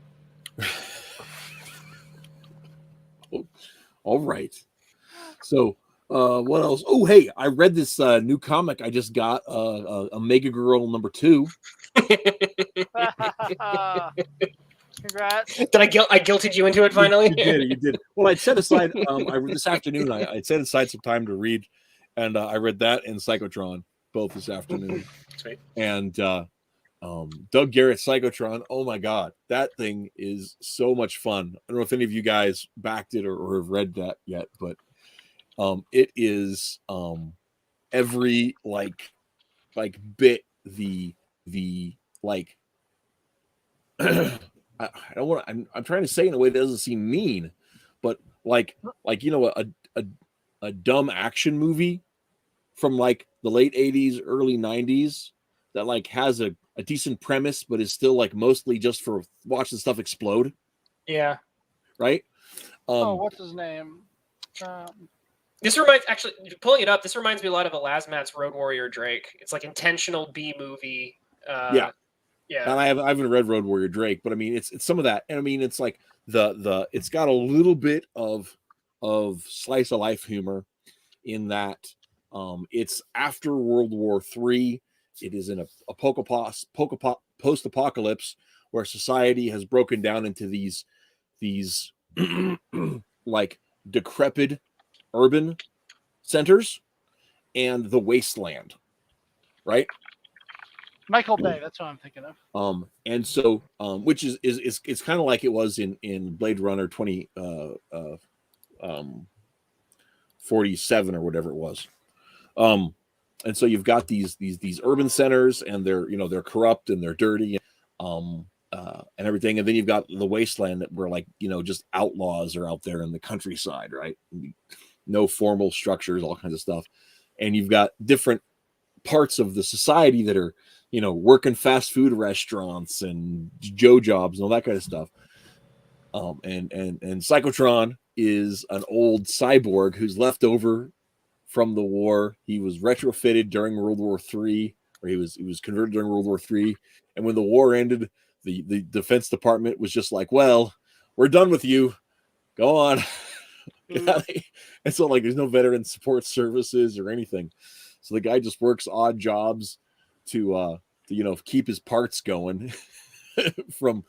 All right. So, what else? Oh, hey, I read this new comic I just got, Mega Girl #2. Congrats. Did I guilted you into it finally? You did. Well, I set aside this afternoon. I set aside some time to read, and I read that and Psychotron both this afternoon. Sweet. And Doug Garrett's Psychotron. Oh my God, that thing is so much fun. I don't know if any of you guys backed it or have read that yet, but it is every like bit the like. I don't want. I'm trying to say in a way that doesn't seem mean, but like a dumb action movie from like the late 80s, early 90s that like has a decent premise, but is still like mostly just for watching stuff explode. Yeah. Right. What's his name? This reminds pulling it up. This reminds me a lot of Elasmat's Road Warrior Drake. It's like intentional B movie. Yeah. And I haven't read Road Warrior Drake, but I mean it's some of that, and I mean it's like it's got a little bit of slice of life humor in that it's after World War III. It is in a post-apocalypse where society has broken down into these like decrepit urban centers and the wasteland, right? Michael Bay, that's what I'm thinking of. And so which is it's kind of like it was in Blade Runner 2047 or whatever it was. And so you've got these urban centers, and they're corrupt and they're dirty, and everything. And then you've got the wasteland where like just outlaws are out there in the countryside, right? No formal structures, all kinds of stuff. And you've got different parts of the society that are working fast food restaurants and Joe jobs and all that kind of stuff. And Psychotron is an old cyborg who's left over from the war. He was retrofitted during World War III, or he was converted during World War III. And when the war ended, the Defense Department was just like, well, we're done with you. Go on. And so like there's no veteran support services or anything. So the guy just works odd jobs to keep his parts going from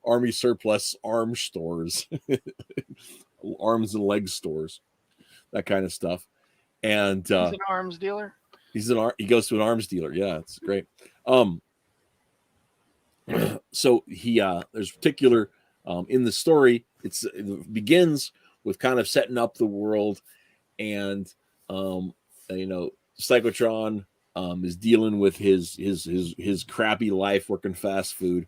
army surplus arms stores, arms and leg stores, that kind of stuff. And he's an arms dealer. He goes to an arms dealer. Yeah, it's great. So there's particular in the story. It begins with kind of setting up the world, and Psychotron is dealing with his crappy life working fast food,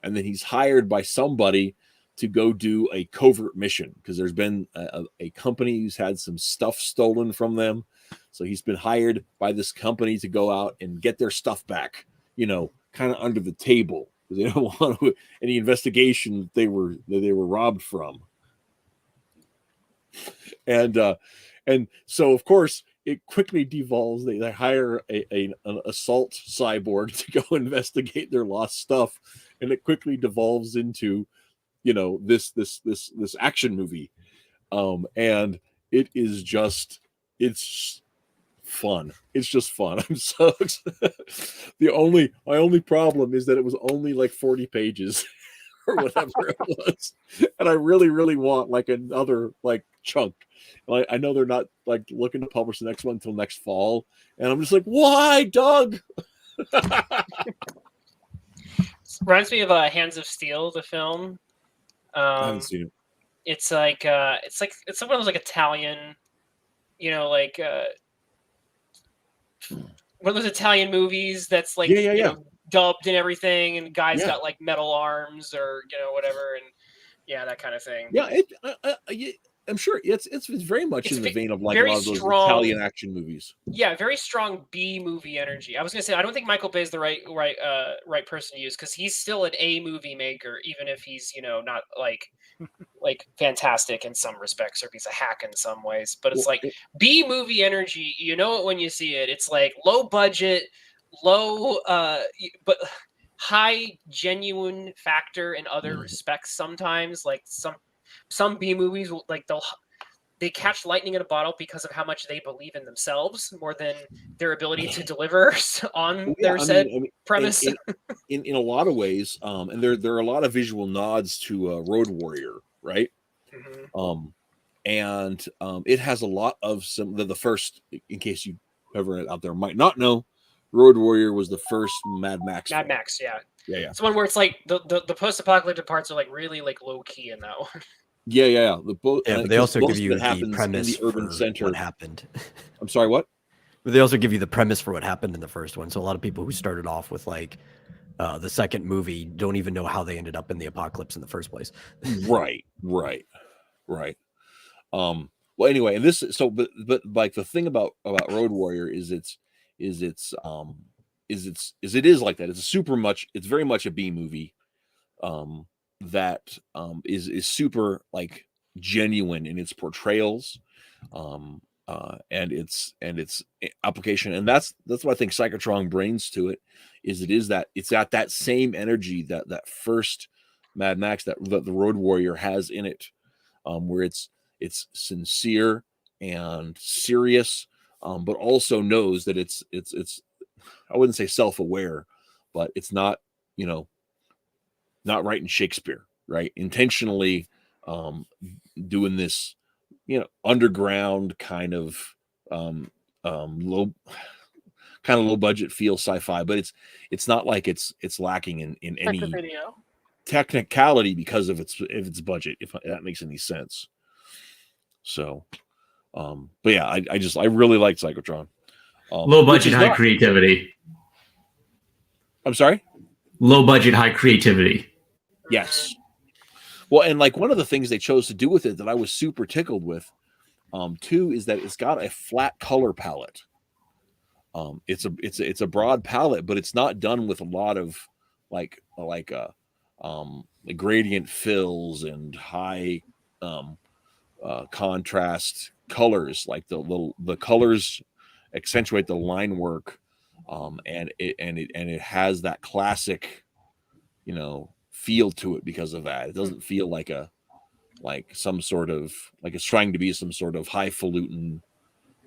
and then he's hired by somebody to go do a covert mission because there's been a company who's had some stuff stolen from them. So he's been hired by this company to go out and get their stuff back, kind of under the table, because they don't want any investigation that they were robbed from. And so of course it quickly devolves. They hire an assault cyborg to go investigate their lost stuff, and it quickly devolves into this action movie, and it's fun. It's just fun. I'm so my only problem is that it was only like 40 pages or whatever it was, and I really want like another like chunk. Like I know they're not like looking to publish the next one until next fall, and I'm just like, why, Doug? Reminds me of Hands of Steel, the film. I haven't seen it. It's like it's one of those like Italian, like one of those Italian movies that's like dubbed and everything, and the guy's got like metal arms or whatever, and that kind of thing. Yeah, I'm sure it's very much in the vein of like a very lot of those strong Italian action movies. Yeah, very strong B movie energy. I was gonna say I don't think Michael Bay is the right person to use, because he's still an A movie maker, even if he's not like fantastic in some respects, or if he's a hack in some ways. But it's like B movie energy. You know it when you see it. It's like low budget, low but high genuine factor in other respects. Sometimes like some B movies will, like they catch lightning in a bottle because of how much they believe in themselves more than their ability to deliver on their premise. In a lot of ways, and there are a lot of visual nods to Road Warrior, right? Mm-hmm. And it has a lot of the first, in case you ever out there might not know, Road Warrior was the first Mad Max. Mad Max, yeah. It's one where it's like the post-apocalyptic parts are like really like low key in that one. Yeah. But they also give you the premise in the urban center. What happened. I'm sorry, what? But they also give you the premise for what happened in the first one. So a lot of people who started off with like the second movie don't even know how they ended up in the apocalypse in the first place. Right. Well, anyway, and this but like the thing about Road Warrior is it is like that. It's very much a B movie. That is super like genuine in its portrayals, and its application, and that's what I think Psychotron brings to it. It's at that same energy that first Mad Max that the Road Warrior has in it, where it's sincere and serious, but also knows that it's I wouldn't say self-aware, but it's not not writing Shakespeare, right? Intentionally doing this, underground kind of low budget feel sci-fi, but it's not like it's lacking in any technicality because of its budget, if that makes any sense. So, but yeah, I really like Psychotron. Low budget, high creativity. I'm sorry? Low budget, high creativity. Yes. Well, and like one of the things they chose to do with it that I was super tickled with, too, is that it's got a flat color palette. It's a broad palette, but it's not done with a lot of like gradient fills and high contrast colors. Like the colors accentuate the line work, and it has that classic, feel to it because of that. It doesn't feel like some sort of like it's trying to be some sort of highfalutin,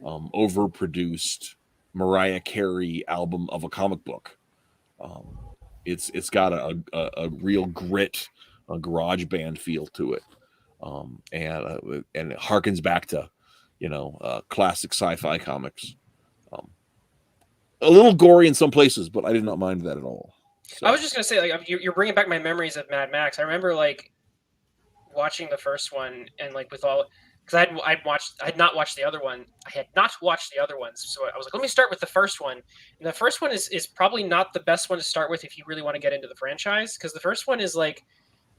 overproduced Mariah Carey album of a comic book. It's got a real grit, a garage band feel to it, and it harkens back to classic sci-fi comics. A little gory in some places, but I did not mind that at all. So. I was just gonna say, like, you're bringing back my memories of Mad Max. I remember like watching the first one, and like with all, because I had not watched the other one. I had not watched the other ones, so I was like, let me start with the first one. And the first one is probably not the best one to start with if you really want to get into the franchise, because the first one is like,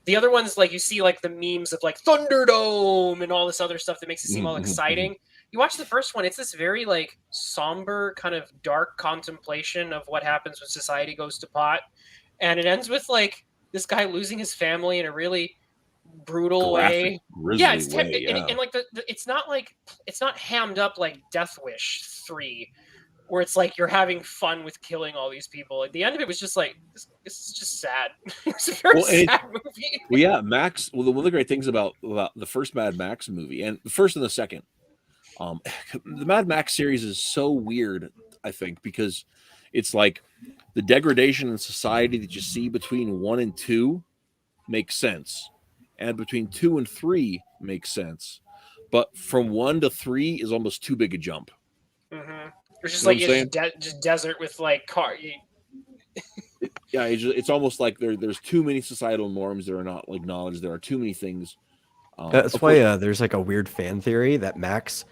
the other ones, like you see like the memes of like Thunderdome and all this other stuff that makes it seem all exciting. You watch the first one, it's this very like somber kind of dark contemplation of what happens when society goes to pot, and it ends with like this guy losing his family in a really brutal way. Yeah, it's and like it's not hammed up like Death Wish 3, where it's like you're having fun with killing all these people. At the end of it was just like this is just sad. It's a very sad movie. Well, yeah, Max. Well, one of the great things about the first Mad Max movie and the first and the second, the Mad Max series is so weird, I think, because it's like the degradation in society that you see between 1 and 2 makes sense, and between 2 and 3 makes sense, but from 1 to 3 is almost too big a jump. Mm-hmm. It's just like just desert with like car. Yeah, it's almost like there's too many societal norms that are not acknowledged. There are too many things That's why there's like a weird fan theory that Max,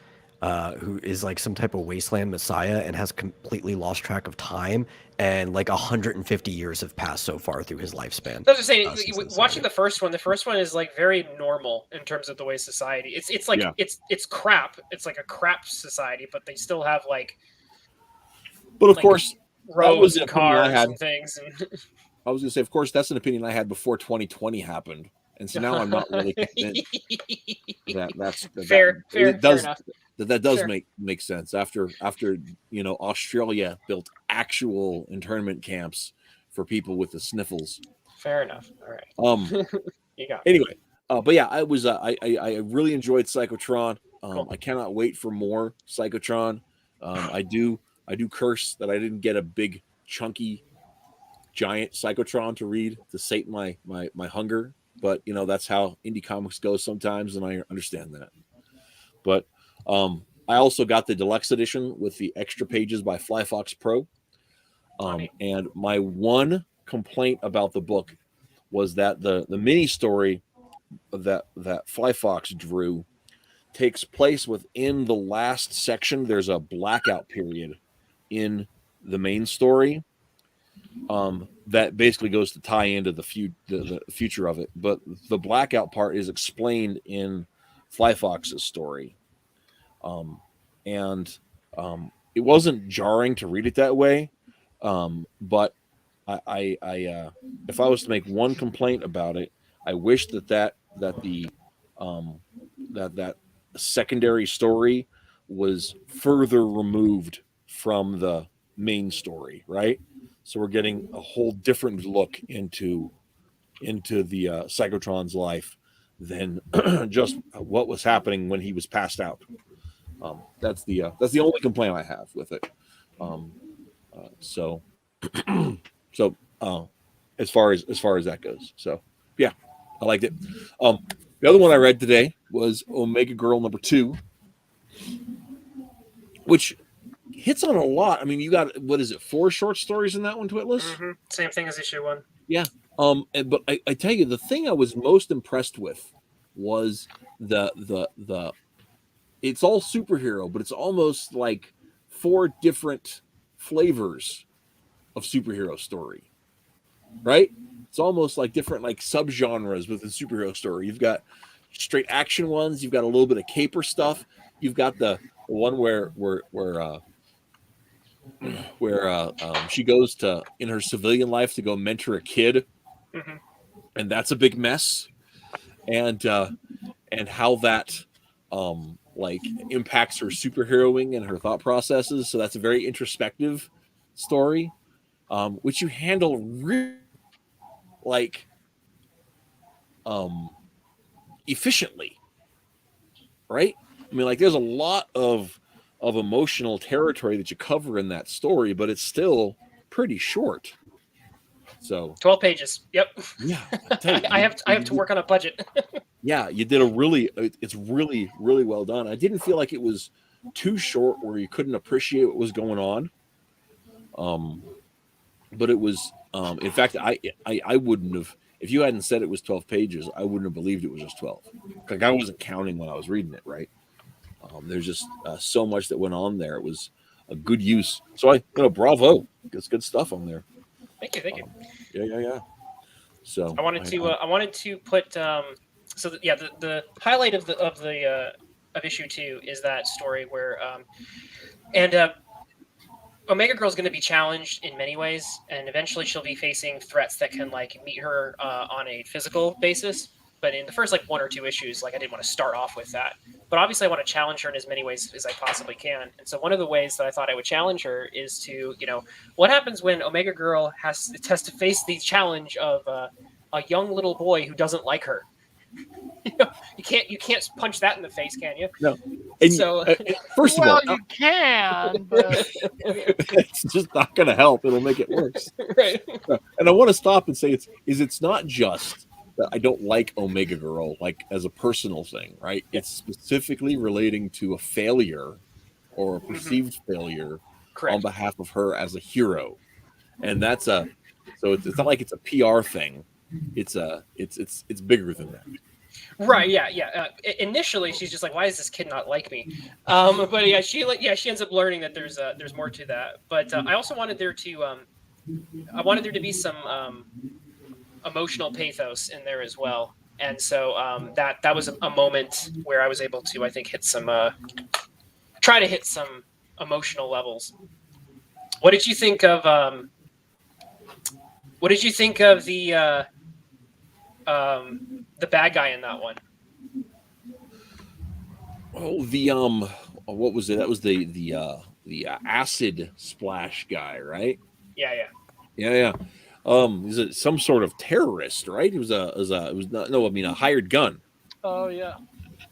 who is like some type of wasteland messiah and has completely lost track of time, and like 150 years have passed so far through his lifespan. I was just saying, watching the first one is like very normal in terms of the way society. It's like it's crap. It's like a crap society, but they still have like. But of course, roads and cars and things. And... I was going to say, of course, that's an opinion I had before 2020 happened. And so now I'm not really convinced fair enough. That does make sense after Australia built actual internment camps for people with the sniffles. Fair enough. All right. You got it. Anyway, but yeah, I was I really enjoyed Psychotron. Cool. I cannot wait for more Psychotron. I do curse that I didn't get a big chunky giant Psychotron to read to sate my hunger. But, that's how indie comics go sometimes, and I understand that. But I also got the deluxe edition with the extra pages by Fly Fox Pro. And my one complaint about the book was that the mini story that Fly Fox drew takes place within the last section. There's a blackout period in the main story. That basically goes to tie into the future of it, but the blackout part is explained in Fly Fox's story, and it wasn't jarring to read it that way. But I if I was to make one complaint about it, I wish that secondary story was further removed from the main story, right? So we're getting a whole different look into the Psychotron's life than just what was happening when he was passed out. That's the only complaint I have with it. So as far as that goes, so yeah, I liked it. The other one I read today was Omega Girl #2, which hits on a lot. I mean, you got, what is it, 4 short stories in that one, Twitless? Mm-hmm. Same thing as issue 1. Yeah. But I tell you, the thing I was most impressed with was the it's all superhero, but it's almost like 4 different flavors of superhero story, right? It's almost like different like subgenres within superhero story. You've got straight action ones. You've got a little bit of caper stuff. You've got the one where she goes to, in her civilian life, to go mentor a kid, mm-hmm. and that's a big mess, and how that like impacts her superheroing and her thought processes. So that's a very introspective story, which you handle really like efficiently, right? I mean, like, there's a lot of emotional territory that you cover in that story, but it's still pretty short. So 12 pages. Yep. Yeah. I have to work on a budget. Yeah, you did it's really, really well done. I didn't feel like it was too short where you couldn't appreciate what was going on. But it was, in fact, I wouldn't have, if you hadn't said it was 12 pages, I wouldn't have believed it was just 12. Like, I wasn't counting when I was reading it, right? There's just so much that went on there. It was a good use. So bravo. It's good stuff on there. Thank you. Yeah. So I wanted to put the highlight of issue 2 is that story where Omega Girl is going to be challenged in many ways, and eventually she'll be facing threats that can like meet her on a physical basis. But in the first 1 or 2 issues, I didn't want to start off with that. But obviously I want to challenge her in as many ways as I possibly can. And so one of the ways that I thought I would challenge her is to, what happens when Omega Girl has to face the challenge of a young little boy who doesn't like her. You can't punch that in the face, can you? No. And so first of all, you can, but it's just not going to help. It'll make it worse. Right. And I want to stop and say it's not just that I don't like Omega Girl, like, as a personal thing, right? It's specifically relating to a failure or a perceived failure Correct. On behalf of her as a hero. And that's so it's not like it's a PR thing. It's bigger than that. Right. Yeah. Yeah. Initially, she's just like, "Why does this kid not like me?" But yeah, she ends up learning that there's more to that. But I also wanted there to I wanted there to be some emotional pathos in there as well. And so that was a moment where I was able to, I think, try to hit some emotional levels. What did you think of the bad guy in that one? Oh, what was it? That was the acid splash guy, right? Yeah, yeah. Yeah. He's some sort of terrorist, right? It was a hired gun. Oh yeah.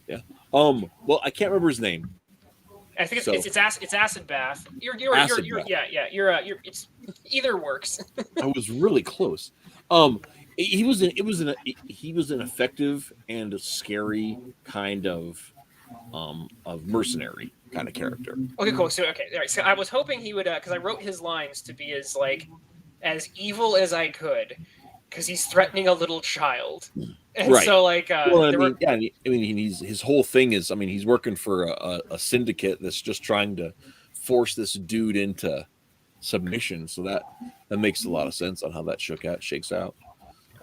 Yeah. Well, I can't remember his name. I think it's acid bath. You're it's either works. I was really close. He was an effective and a scary kind of mercenary kind of character. Okay, cool. So all right. So I was hoping he would, because I wrote his lines to be as evil as I could, because he's threatening a little child. And right. So his whole thing is, he's working for a syndicate that's just trying to force this dude into submission. So that makes a lot of sense on how that shakes out.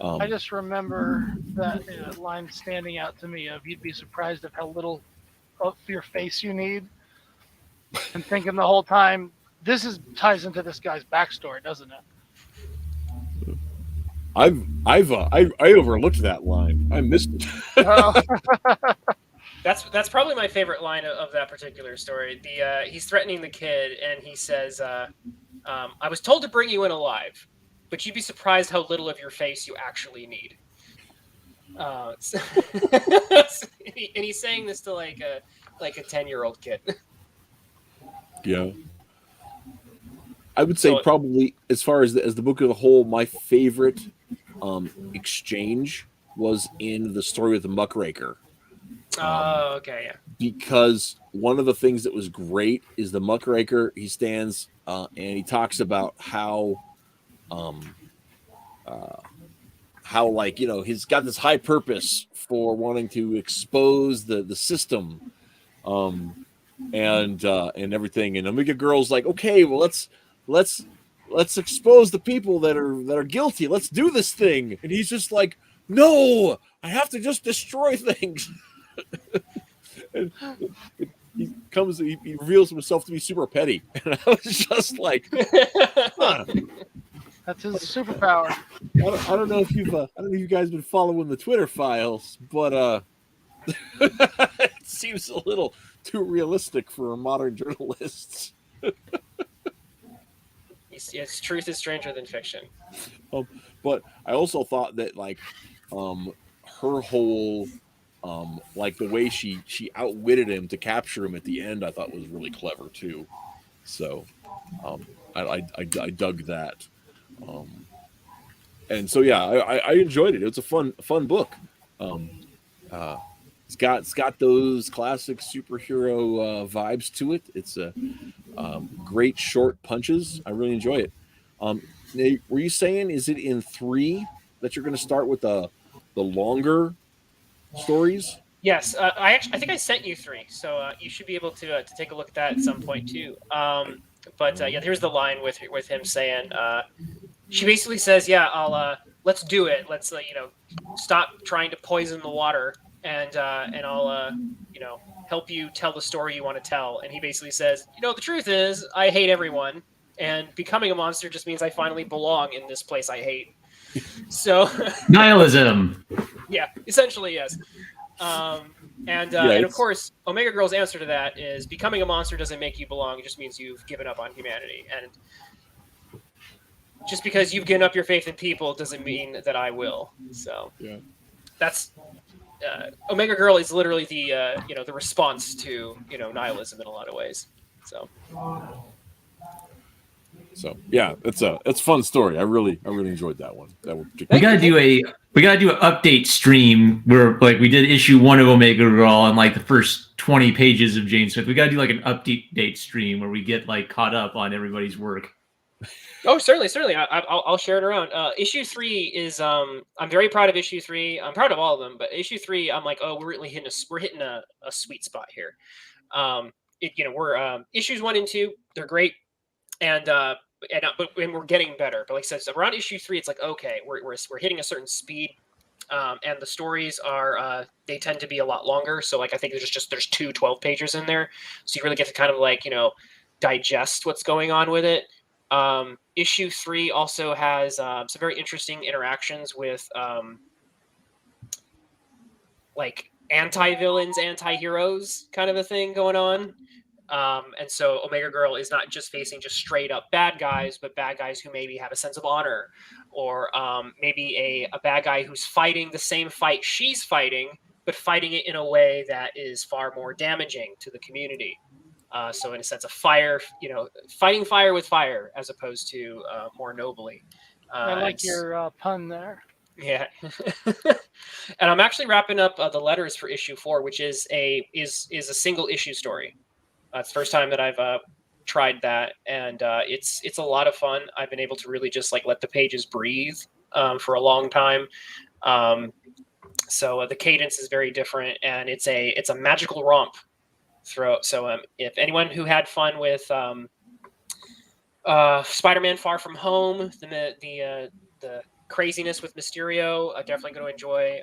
I just remember that line standing out to me of "You'd be surprised at how little of your face you need," and thinking the whole time, this ties into this guy's backstory, doesn't it? I overlooked that line. I missed it. That's probably my favorite line of that particular story. He's threatening the kid, and he says, "I was told to bring you in alive, but you'd be surprised how little of your face you actually need." And he's saying this to like a 10-year-old kid. Yeah. I would say probably, as far as the book as a whole, my favorite exchange was in the story with the muckraker. Okay, yeah. Because one of the things that was great is the muckraker, he stands and he talks about how he's got this high purpose for wanting to expose the system and everything. And Omega Girl's like, okay, well, let's expose the people that are guilty. Let's do this thing. And he's just like, no, I have to just destroy things. And he reveals himself to be super petty. And I was just like, huh. That's his superpower. I don't know if you guys been following the Twitter files, but it seems a little too realistic for modern journalists. Yes, truth is stranger than fiction. But I also thought that her whole the way she outwitted him to capture him at the end, I thought was really clever too. So I dug that. And so yeah, I enjoyed it. It was a fun book. It's got those classic superhero vibes to it. It's a great short punches. I really enjoy it. Nate, were you saying, is it in 3 that you're going to start with the longer stories? Yes, I think I sent you 3, so you should be able to take a look at that at some point too. But here's the line with him saying, she basically says, "Yeah, let's do it. Let's stop trying to poison the water, and I'll help you tell the story you want to tell." And he basically says, "The truth is, I hate everyone, and becoming a monster just means I finally belong in this place I hate." So nihilism. Yeah, essentially yes. And of course, Omega Girl's answer to that is, becoming a monster doesn't make you belong. It just means you've given up on humanity. And just because you've given up your faith in people doesn't mean that I will. So that's Omega Girl is literally the the response to nihilism in a lot of ways. So yeah, it's a fun story. I really enjoyed that one. We gotta do an update stream where we did issue 1 of Omega Girl and the first 20 pages of Jane Smith. We gotta do an update stream where we get caught up on everybody's work. Oh, certainly. I'll share it around. Issue 3 is I'm very proud of issue 3. I'm proud of all of them, but issue 3, I'm like, oh, we're really hitting a sweet spot here. We're issues 1 and 2, they're great, and we're getting better. But like I said, so around issue 3, it's like, okay, we're hitting a certain speed, and the stories are they tend to be a lot longer. So like I think there's 2 12-pagers in there, so you really get to kind of like digest what's going on with it. Issue 3 also has some very interesting interactions with like anti-villains, anti-heroes kind of a thing going on. And so Omega Girl is not just facing just straight up bad guys, but bad guys who maybe have a sense of honor, or maybe a bad guy who's fighting the same fight she's fighting, but fighting it in a way that is far more damaging to the community. So in a sense of fire, fighting fire with fire as opposed to more nobly. I like your pun there. Yeah. And I'm actually wrapping up the letters for issue 4, which is a single issue story. It's the first time that I've tried that, and it's a lot of fun. I've been able to really just like let the pages breathe for a long time. So the cadence is very different, and it's a magical romp. So if anyone who had fun with Spider-Man Far From Home, the craziness with Mysterio, definitely going to enjoy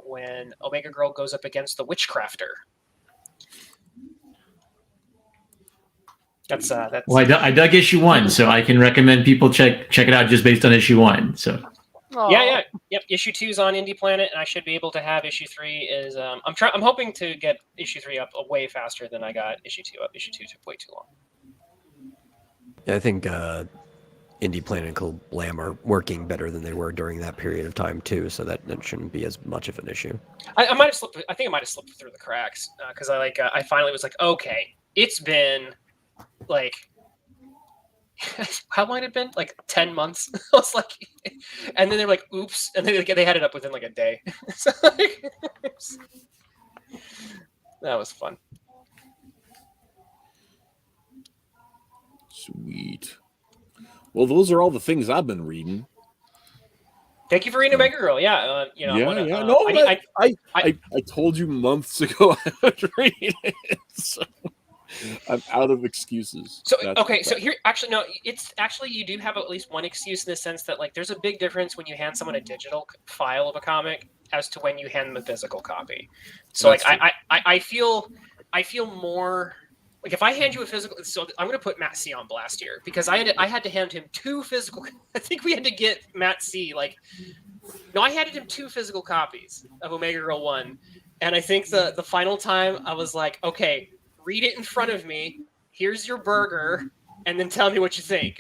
when Omega Girl goes up against the Witchcrafter. That's Well, I dug issue 1, so I can recommend people check it out just based on issue 1. So yeah. Issue 2 is on Indie Planet, and I should be able to have issue 3 is I'm hoping to get issue 3 up way faster than I got issue 2 up. Issue 2 took way too long. Yeah, I think Indie Planet and Kablam are working better than they were during that period of time too, so that shouldn't be as much of an issue. I might have slipped. I think I might have slipped through the cracks because I finally was like, okay, it's been like how long had it been? Like 10 months. I was like, and then they're like, oops, and then they had it up within like a day. So, like, that was fun. Sweet. Well, those are all the things I've been reading. Thank you for reading Omega Girl. Yeah, I told you months ago I was reading it, so I'm out of excuses. So so here, actually, no, it's actually you do have at least one excuse in the sense that like there's a big difference when you hand someone a digital file of a comic as to when you hand them a physical copy. So that's like I feel more. Like if I hand you a physical, so I'm going to put Matt C on blast here because I had to hand him 2 physical. I think we had to get Matt C I handed him 2 physical copies of Omega Girl 1, and I think the final time I was like, okay, read it in front of me. Here's your burger, and then tell me what you think.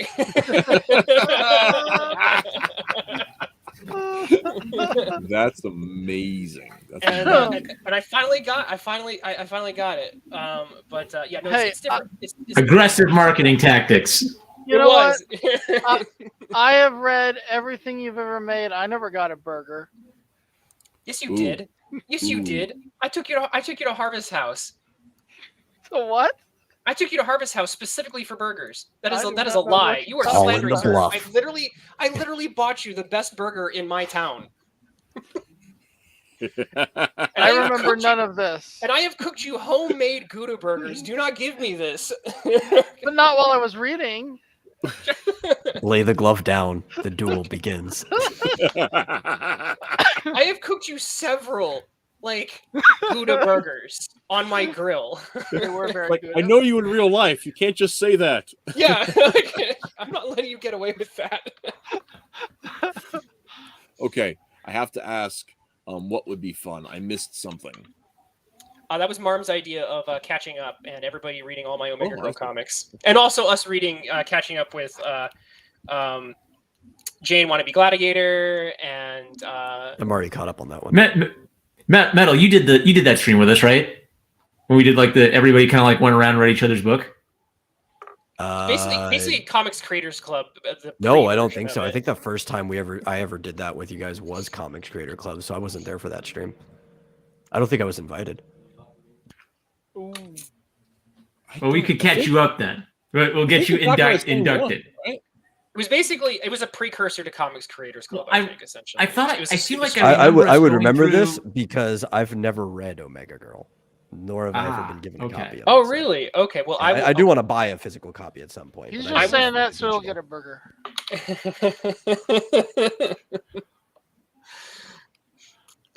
That's amazing. And I finally got it. It's different. It's aggressive marketing tactics. You know what? I have read everything you've ever made. I never got a burger. Yes, you did. Yes, you did. I took you to Harvest House. So what? I took you to Harvest House specifically for burgers. That is a lie. You are slandering. I literally bought you the best burger in my town. I remember none of this. And I have cooked you homemade Gouda burgers. Do not give me this. But not while I was reading. Lay the glove down. The duel begins. I have cooked you several Gouda burgers on my grill. They were very good. I know you in real life. You can't just say that. Yeah, I'm not letting you get away with that. Okay, I have to ask, what would be fun? I missed something. That was Marm's idea of catching up and everybody reading all my Omega Girl comics, and also us reading, catching up with Jane Wannabe Gladiator, and I'm already caught up on that one. Metal, you did that stream with us, right? When we did everybody kind of went around and read each other's book. Basically, Comics Creators Club. No, I don't think so. I think the first time I ever did that with you guys was Comics Creator Club, so I wasn't there for that stream. I don't think I was invited. Ooh. Well, we could catch you up then. We'll get you inducted. Right? it was a precursor to Comics Creators Club. I think essentially. I thought it was, I feel like I would remember through... this because I've never read Omega Girl, nor have I ever been given a copy of it. Oh, really? Okay. Well, yeah, I do want to buy a physical copy at some point. He's just saying that so he'll get a burger.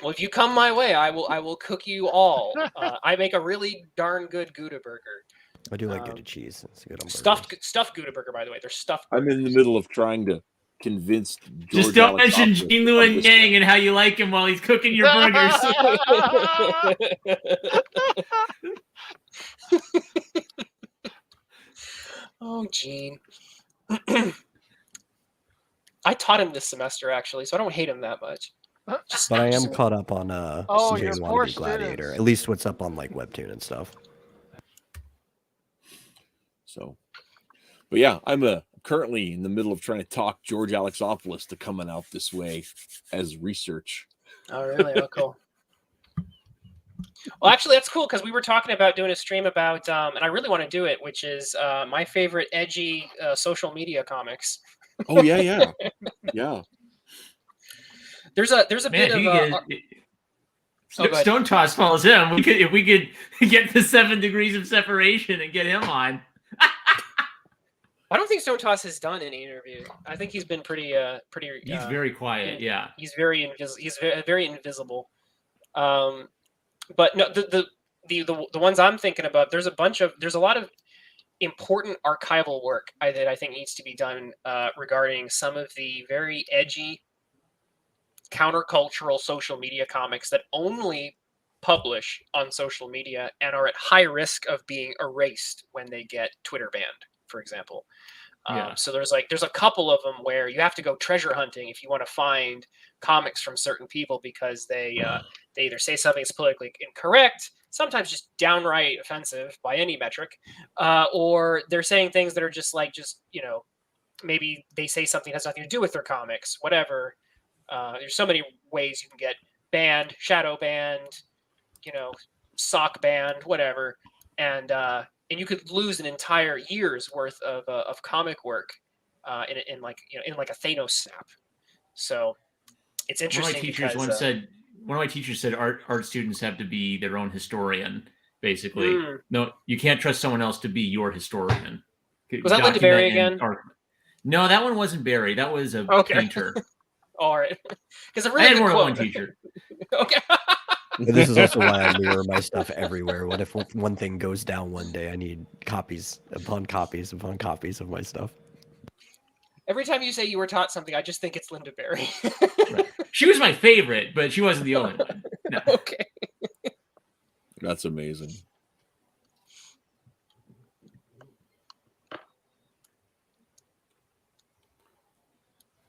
Well, if you come my way, I will cook you all. I make a really darn good Gouda burger. I do like Gouda cheese. It's good on stuffed Gouda burger, by the way. They're stuffed. I'm in the middle of trying to convince George Just don't Alex mention Opera Gene Lewin Yang and how you like him while he's cooking your burgers. Oh, Gene. I taught him this semester, actually, so I don't hate him that much. But I am caught up on your poor Gladiator. At least what's up on like Webtoon and stuff. So, but yeah, I'm currently in the middle of trying to talk George Alexopoulos to coming out this way as research. Oh, really? Oh, cool. Well, actually, that's cool because we were talking about doing a stream about, and I really want to do it, which is my favorite edgy social media comics. Oh yeah. There's a bit of Stone Toss follows him. If we could get the 7 degrees of separation and get him on. I don't think Stone Toss has done any interview. I think he's been pretty. He's very quiet. Yeah, he's very invisible. But no, the ones I'm thinking about, there's a lot of important archival work that I think needs to be done regarding some of the very edgy countercultural social media comics that only publish on social media and are at high risk of being erased when they get Twitter banned, for example. So there's a couple of them where you have to go treasure hunting if you want to find comics from certain people because they either say something that's politically incorrect, sometimes just downright offensive by any metric, or they're saying things that are just maybe they say something that has nothing to do with their comics, whatever. There's so many ways you can get banned, shadow banned, sock banned, whatever, and you could lose an entire year's worth of comic work in like a Thanos snap. So it's interesting. One of my teachers said art students have to be their own historian. Basically, no, you can't trust someone else to be your historian. Was that Linda Berry again? No, that one wasn't Barry. That was a painter. All right, because I had more than one teacher. Okay. This is also why I mirror my stuff everywhere. What if one thing goes down one day? I need copies upon copies upon copies of my stuff. Every time you say you were taught something, I just think it's Linda Berry. Right. She was my favorite, but she wasn't the only one. No. Okay. That's amazing.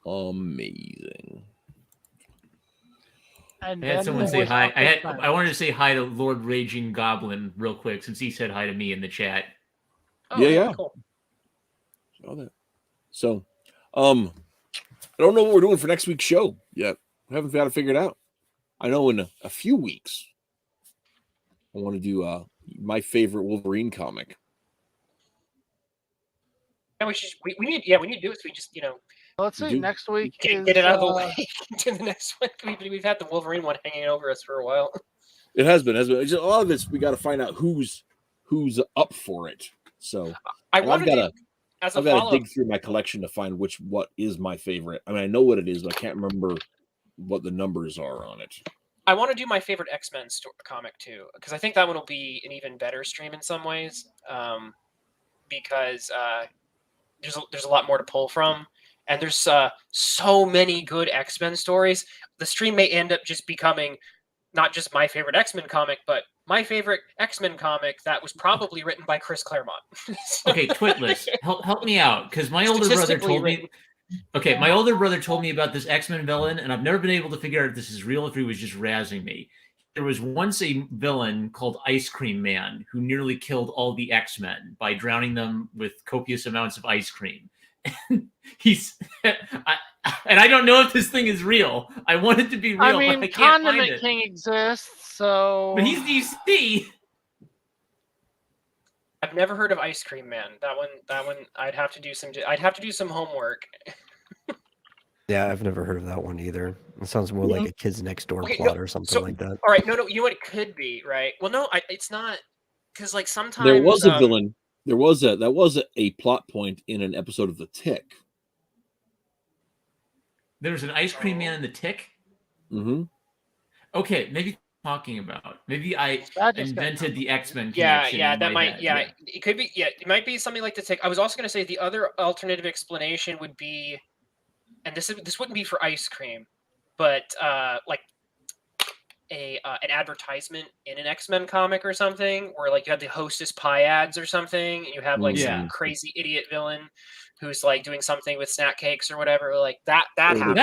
Amazing. I had someone say hi. I wanted to say hi to Lord Raging Goblin real quick since he said hi to me in the chat. Oh, yeah. Cool. Saw that. So, I don't know what we're doing for next week's show yet. We haven't got it figured out. I know in a few weeks, I want to do my favorite Wolverine comic. Yeah, we need to do it. So we just let's see. Next week, get it out of the way to the next one. We've had the Wolverine one hanging over us for a while. It has been. It's just, a lot of this we got to find out who's up for it. So I've got to dig through my collection to find what is my favorite. I mean, I know what it is, but I can't remember what the numbers are on it. I want to do my favorite X-Men comic too, because I think that one will be an even better stream in some ways. Because there's a lot more to pull from. And there's so many good X-Men stories. The stream may end up just becoming not just my favorite X-Men comic, but my favorite X-Men comic that was probably written by Chris Claremont. Okay, Twitless, help me out, because my older brother told me. Okay, my older brother told me about this X-Men villain, and I've never been able to figure out if this is real, if he was just razzing me. There was once a villain called Ice Cream Man who nearly killed all the X-Men by drowning them with copious amounts of ice cream. And I don't know if this thing is real. I want it to be real. I mean, but I can't Condiment find it. King exists, so. But he's DC. I've never heard of Ice Cream Man. That one, I'd have to do some homework. Yeah, I've never heard of that one either. It sounds more like a Kids Next Door plot or something like that. All right, no, you know what it could be, right? Well, no, it's not, because like sometimes there was a villain. That was a plot point in an episode of The Tick. There's an Ice Cream Man in The Tick. Mm-hmm. Okay, maybe talking about. Maybe I invented the X-Men connection. Yeah, that might. Head. Yeah, it could be. Yeah, it might be something like The Tick. I was also going to say the other alternative explanation would be, and this wouldn't be for ice cream, but like an advertisement in an X-Men comic or something, where like you have the Hostess Pie ads or something, and you have like some crazy idiot villain who's like doing something with snack cakes or whatever, like that happens.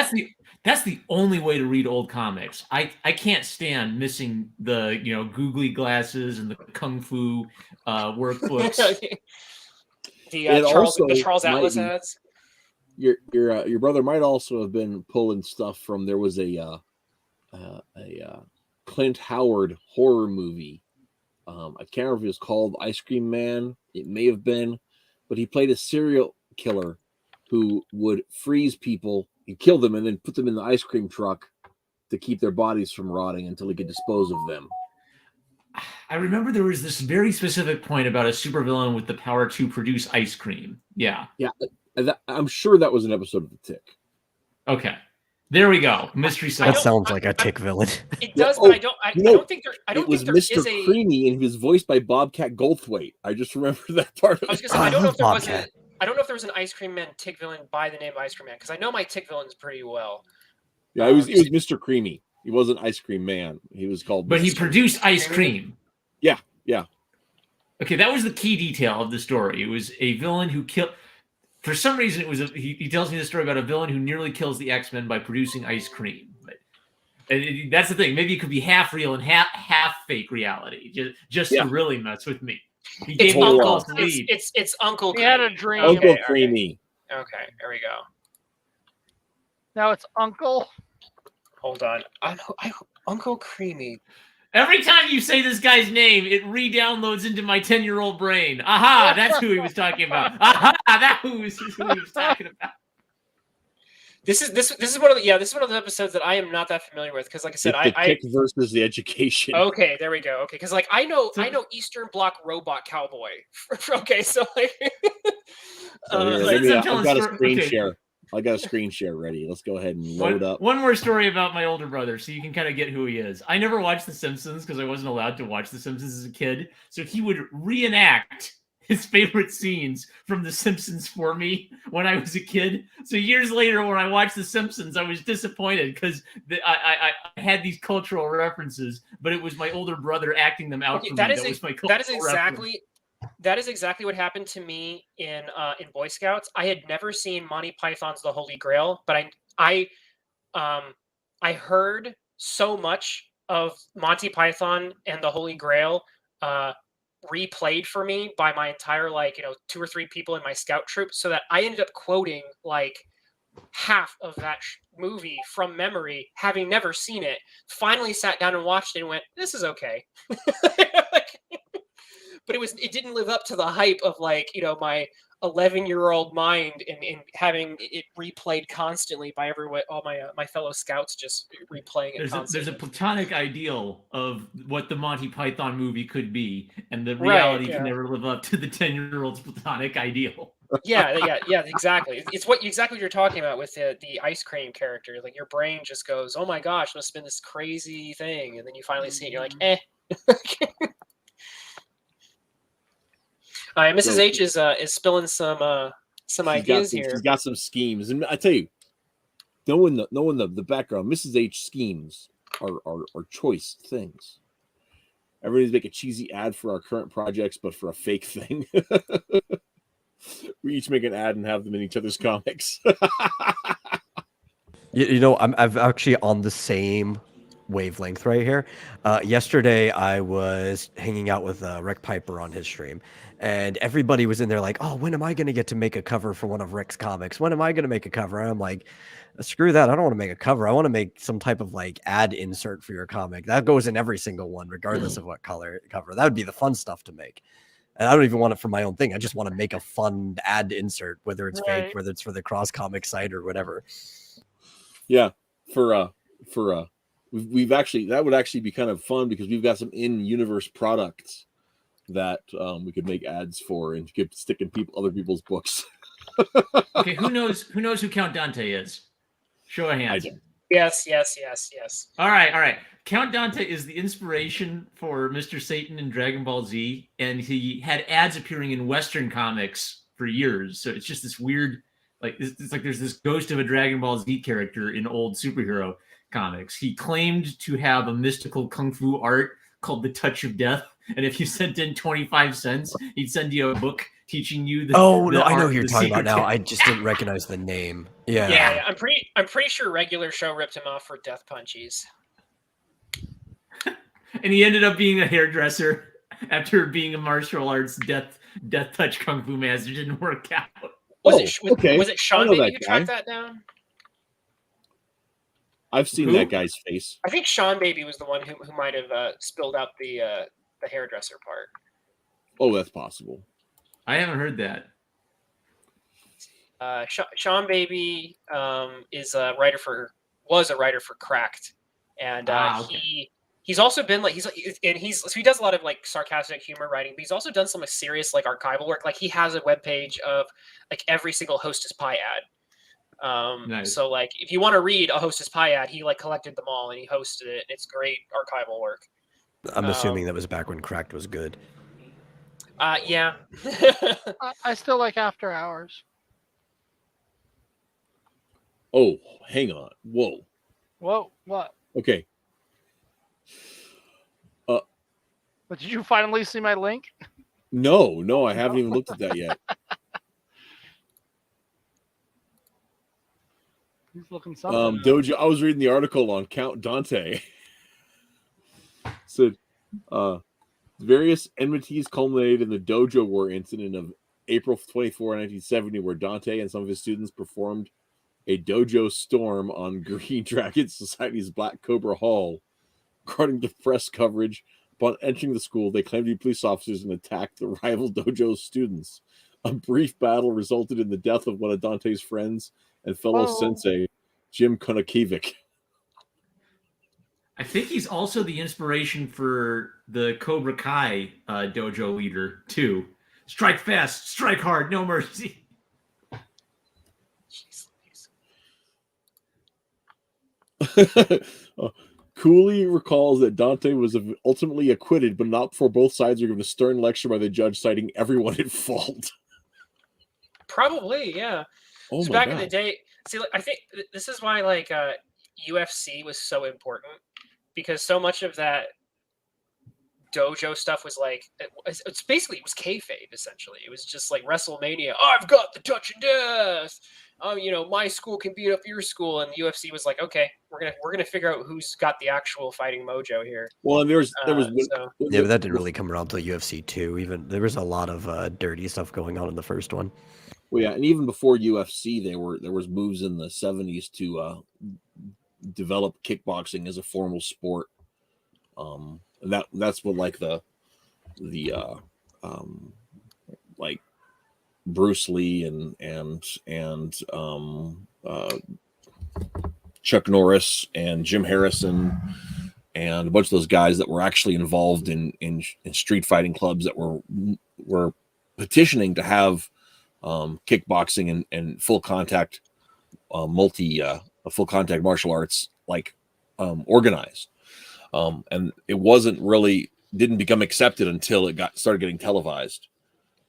That's the only way to read old comics. I can't stand missing the googly glasses and the kung fu workbooks. the Charles Atlas ads. Your brother might also have been pulling stuff from, there was a Clint Howard horror movie. I can't remember if it was called Ice Cream Man. It may have been, but he played a serial killer who would freeze people, he'd kill them, and then put them in the ice cream truck to keep their bodies from rotting until he could dispose of them. I remember there was this very specific point about a supervillain with the power to produce ice cream. Yeah. I'm sure that was an episode of The Tick. Okay. There we go. Mystery solved. That sounds like a Tick villain. It does, but I don't think there. I don't think there Mr. is a. Creamy, and he was voiced by Bobcat Goldthwait. I just remember that part. I was gonna say, I don't know if there was I don't know if there was an Ice Cream Man Tick villain by the name of Ice Cream Man, because I know my Tick villains pretty well. Yeah, it was Mr. Creamy. He wasn't Ice Cream Man. He was called. But he produced ice cream. Yeah. Okay, that was the key detail of the story. It was a villain who killed. For some reason, it was he tells me the story about a villain who nearly kills the X-Men by producing ice cream. But that's the thing. Maybe it could be half real and half fake reality, just to really mess with me. He gave me a false lead. It's Uncle. He had a dream. Uncle Creamy. Okay, there we go. Now it's Uncle. Hold on, Uncle Creamy. Every time you say this guy's name, it re-downloads into my 10-year-old brain. Aha, that's who he was talking about. Aha, that's who he was talking about. This is one of the episodes that I am not that familiar with, because like I said, The Tick versus the Education. Okay, there we go. Okay, because like I know Eastern Bloc Robot Cowboy. Okay, so like, I've got a screen share. I got a screen share ready. Let's go ahead and load up. One more story about my older brother, so you can kind of get who he is. I never watched The Simpsons because I wasn't allowed to watch The Simpsons as a kid. So he would reenact his favorite scenes from The Simpsons for me when I was a kid. So years later, when I watched The Simpsons, I was disappointed because I had these cultural references, but it was my older brother acting them out for me. That was my cultural reference. That is exactly what happened to me in Boy Scouts. I had never seen Monty Python's The Holy Grail, but I heard so much of Monty Python and The Holy Grail replayed for me by my entire 2 or 3 people in my scout troop, so that I ended up quoting like half of that movie from memory, having never seen it. Finally sat down and watched it and went, "This is okay." But it didn't live up to the hype of my 11-year-old mind and having it replayed constantly by everyone, all my fellow scouts just replaying it constantly. There's a platonic ideal of what the Monty Python movie could be, and the reality can never live up to the 10-year-old's platonic ideal. Yeah, exactly. It's exactly what you're talking about with the ice cream character. Like your brain just goes, "Oh my gosh, must have been this crazy thing," and then you finally see it, and you're like, "Eh." All right, Mrs. H is spilling some ideas here. She's got some schemes, and I tell you, knowing the background, Mrs. H schemes are choice things. Everybody's make a cheesy ad for our current projects, but for a fake thing. We each make an ad and have them in each other's comics. I'm actually on the same wavelength right here. Yesterday, I was hanging out with Rick Piper on his stream, and everybody was in there like, "Oh, when am I going to get to make a cover for one of Rick's comics? When am I going to make a cover?" And I'm like, "Screw that! I don't want to make a cover. I want to make some type of ad insert for your comic that goes in every single one, regardless of what cover. That would be the fun stuff to make." And I don't even want it for my own thing. I just want to make a fun ad insert, whether it's Right. fake, whether it's for the cross comic site or whatever. Yeah, we've actually, that would actually be kind of fun because we've got some in-universe products that we could make ads for and stick in other people's books. Okay, who knows who Count Dante is? Show of hands. Yes. All right. Count Dante is the inspiration for Mr. Satan in Dragon Ball Z, and he had ads appearing in Western comics for years. So it's just this weird, like it's like there's this ghost of a Dragon Ball Z character in old superhero comics. He claimed to have a mystical kung fu art called the Touch of Death, and if you sent in 25 cents, he'd send you a book teaching you the no, I know art, who you're the talking about secret now. I just didn't recognize the name. Yeah, I'm pretty sure Regular Show ripped him off for Death Punchies. And he ended up being a hairdresser after being a martial arts death touch kung fu master. It didn't work out. Was it Sean Baby who tracked that down? I've seen that guy's face. I think Sean Baby was the one who might have spilled out the hairdresser part. Oh, that's possible. I haven't heard that. Sean Baby was a writer for Cracked, and he's also been like he does a lot of like sarcastic humor writing, but he's also done some like serious like archival work. Like he has a webpage of like every single Hostess Pie ad. Nice. So like if you want to read a Hostess Pie ad, he like collected them all and he hosted it. It's great archival work. I'm assuming that was back when Cracked was good. Yeah. I still like After Hours. Oh, hang on. Whoa. What? Okay. But did you finally see my link? No, I haven't even looked at that yet. He's looking something. Dojo. I was reading the article on Count Dante. Said, various enmities culminated in the Dojo War incident of April 24, 1970, where Dante and some of his students performed a dojo storm on Green Dragon Society's Black Cobra Hall. According to press coverage, upon entering the school, they claimed to be police officers and attacked the rival dojo students. A brief battle resulted in the death of one of Dante's friends and fellow sensei, Jim Konakiewicz. I think he's also the inspiration for the Cobra Kai dojo leader, too. Strike fast, strike hard, no mercy. Cooley recalls that Dante was ultimately acquitted, but not before both sides were given a stern lecture by the judge, citing everyone at fault. Probably, yeah. Oh so my back God. in the day, see, like, I think this is why like UFC was so important, because so much of that dojo stuff was like it was kayfabe essentially. It was just like WrestleMania. Oh, I've got the touch of death. My school can beat up your school, and the UFC was like, okay, we're gonna figure out who's got the actual fighting mojo here. Well, and there was yeah, but that didn't really come around till UFC 2. Even there was a lot of dirty stuff going on in the first one. Well, yeah, and even before UFC, there was moves in the 70s to develop kickboxing as a formal sport. And that's what like the like Bruce Lee and Chuck Norris and Jim Harrison and a bunch of those guys that were actually involved in street fighting clubs that were petitioning to have kickboxing and full contact full contact martial arts like organized. And it didn't become accepted until it started getting televised.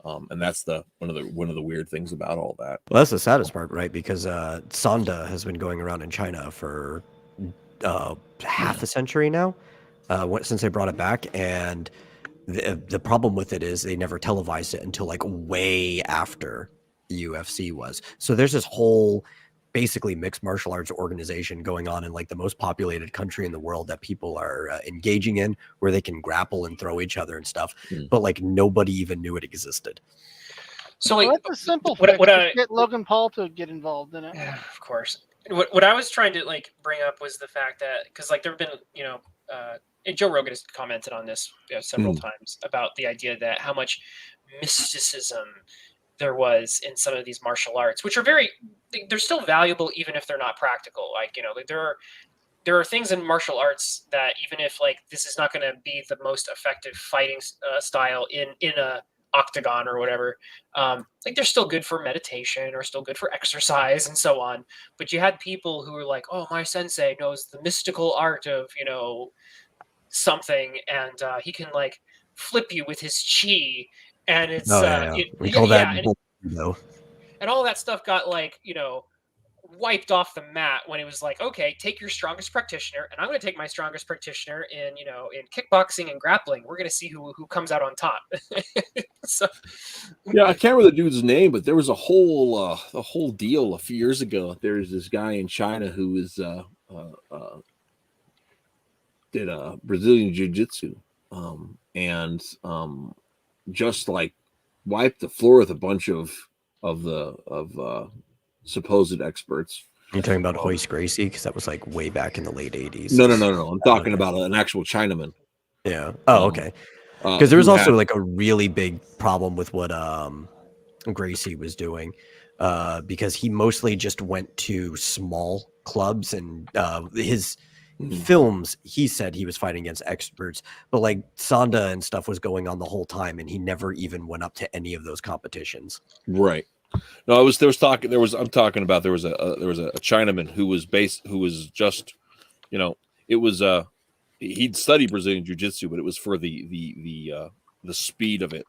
And that's one of the weird things about all that. Well, that's the saddest part, right? Because Sonda has been going around in China for half a century now, since they brought it back. And the problem with it is they never televised it until like way after UFC was. So there's this whole basically mixed martial arts organization going on in like the most populated country in the world that people are engaging in, where they can grapple and throw each other and stuff. But like nobody even knew it existed. So like, that's a simple fix. Get Logan Paul to get involved in it. Yeah, of course. What I was trying to like bring up was the fact that, because like there have been and Joe Rogan has commented on this several times about the idea that how much mysticism there was in some of these martial arts, which are they're still valuable even if they're not practical. Like, like there are things in martial arts that even if like this is not going to be the most effective fighting style in a octagon or whatever, like they're still good for meditation or still good for exercise and so on. But you had people who were like, oh, my sensei knows the mystical art of something, and he can like flip you with his chi, and it's we call that and all that stuff got like wiped off the mat when it was like, okay, take your strongest practitioner, and I'm going to take my strongest practitioner in in kickboxing and grappling. We're going to see who comes out on top. So, yeah, I can't remember the dude's name, but there was a whole deal a few years ago. There's this guy in China who was did Brazilian jiu-jitsu and just like wiped the floor with a bunch of supposed experts. You're talking about Rhys Gracie, because that was like way back in the late 80s. No. I'm talking about an actual Chinaman. Yeah. Oh, okay. Because there was also like a really big problem with what Gracie was doing, because he mostly just went to small clubs, and his films, he said he was fighting against experts, but like Sanda and stuff was going on the whole time, and he never even went up to any of those competitions. Right. No, I'm talking about there was a Chinaman who was just, it was he'd studied Brazilian jiu-jitsu, but it was for the speed of it.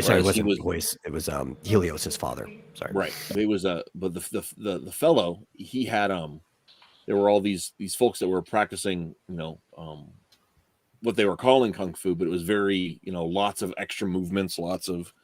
Sorry, it wasn't Royce. It was Helios, his father. Sorry. Right. It was but the fellow, he had there were all these folks that were practicing, what they were calling kung fu, but it was very, lots of extra movements, lots of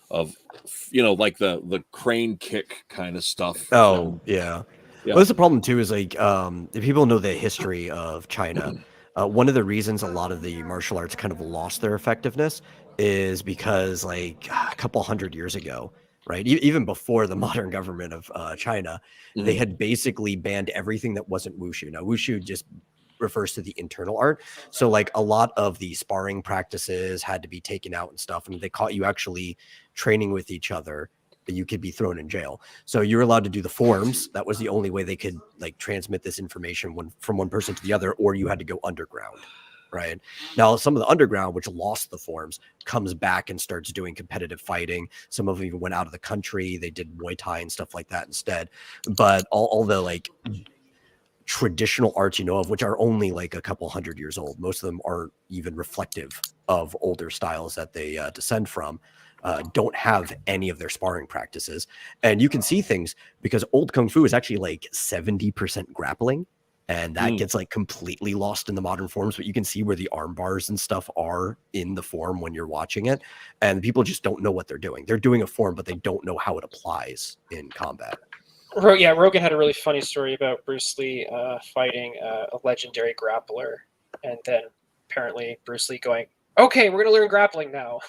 like the crane kick kind of stuff. Oh, yeah. Well, that's the problem too, is like if people know the history of China, one of the reasons a lot of the martial arts kind of lost their effectiveness is because like a couple hundred years ago, right, even before the modern government of China, they had basically banned everything that wasn't wushu. Now wushu just refers to the internal art, so like a lot of the sparring practices had to be taken out and stuff, and they caught you actually training with each other, you could be thrown in jail. So you're allowed to do the forms. That was the only way they could like transmit this information from one person to the other, or you had to go underground. Right now, some of the underground, which lost the forms, comes back and starts doing competitive fighting. Some of them even went out of the country. They did Muay Thai and stuff like that instead. But all the like traditional arts of, which are only like a couple hundred years old, most of them aren't even reflective of older styles that they descend from, don't have any of their sparring practices. And you can see things because old kung fu is actually like 70% grappling, and that gets like completely lost in the modern forms, but you can see where the arm bars and stuff are in the form when you're watching it, and people just don't know what they're doing. They're doing a form, but they don't know how it applies in combat. Yeah, Rogan had a really funny story about Bruce Lee fighting a legendary grappler, and then apparently Bruce Lee going, okay, we're going to learn grappling now.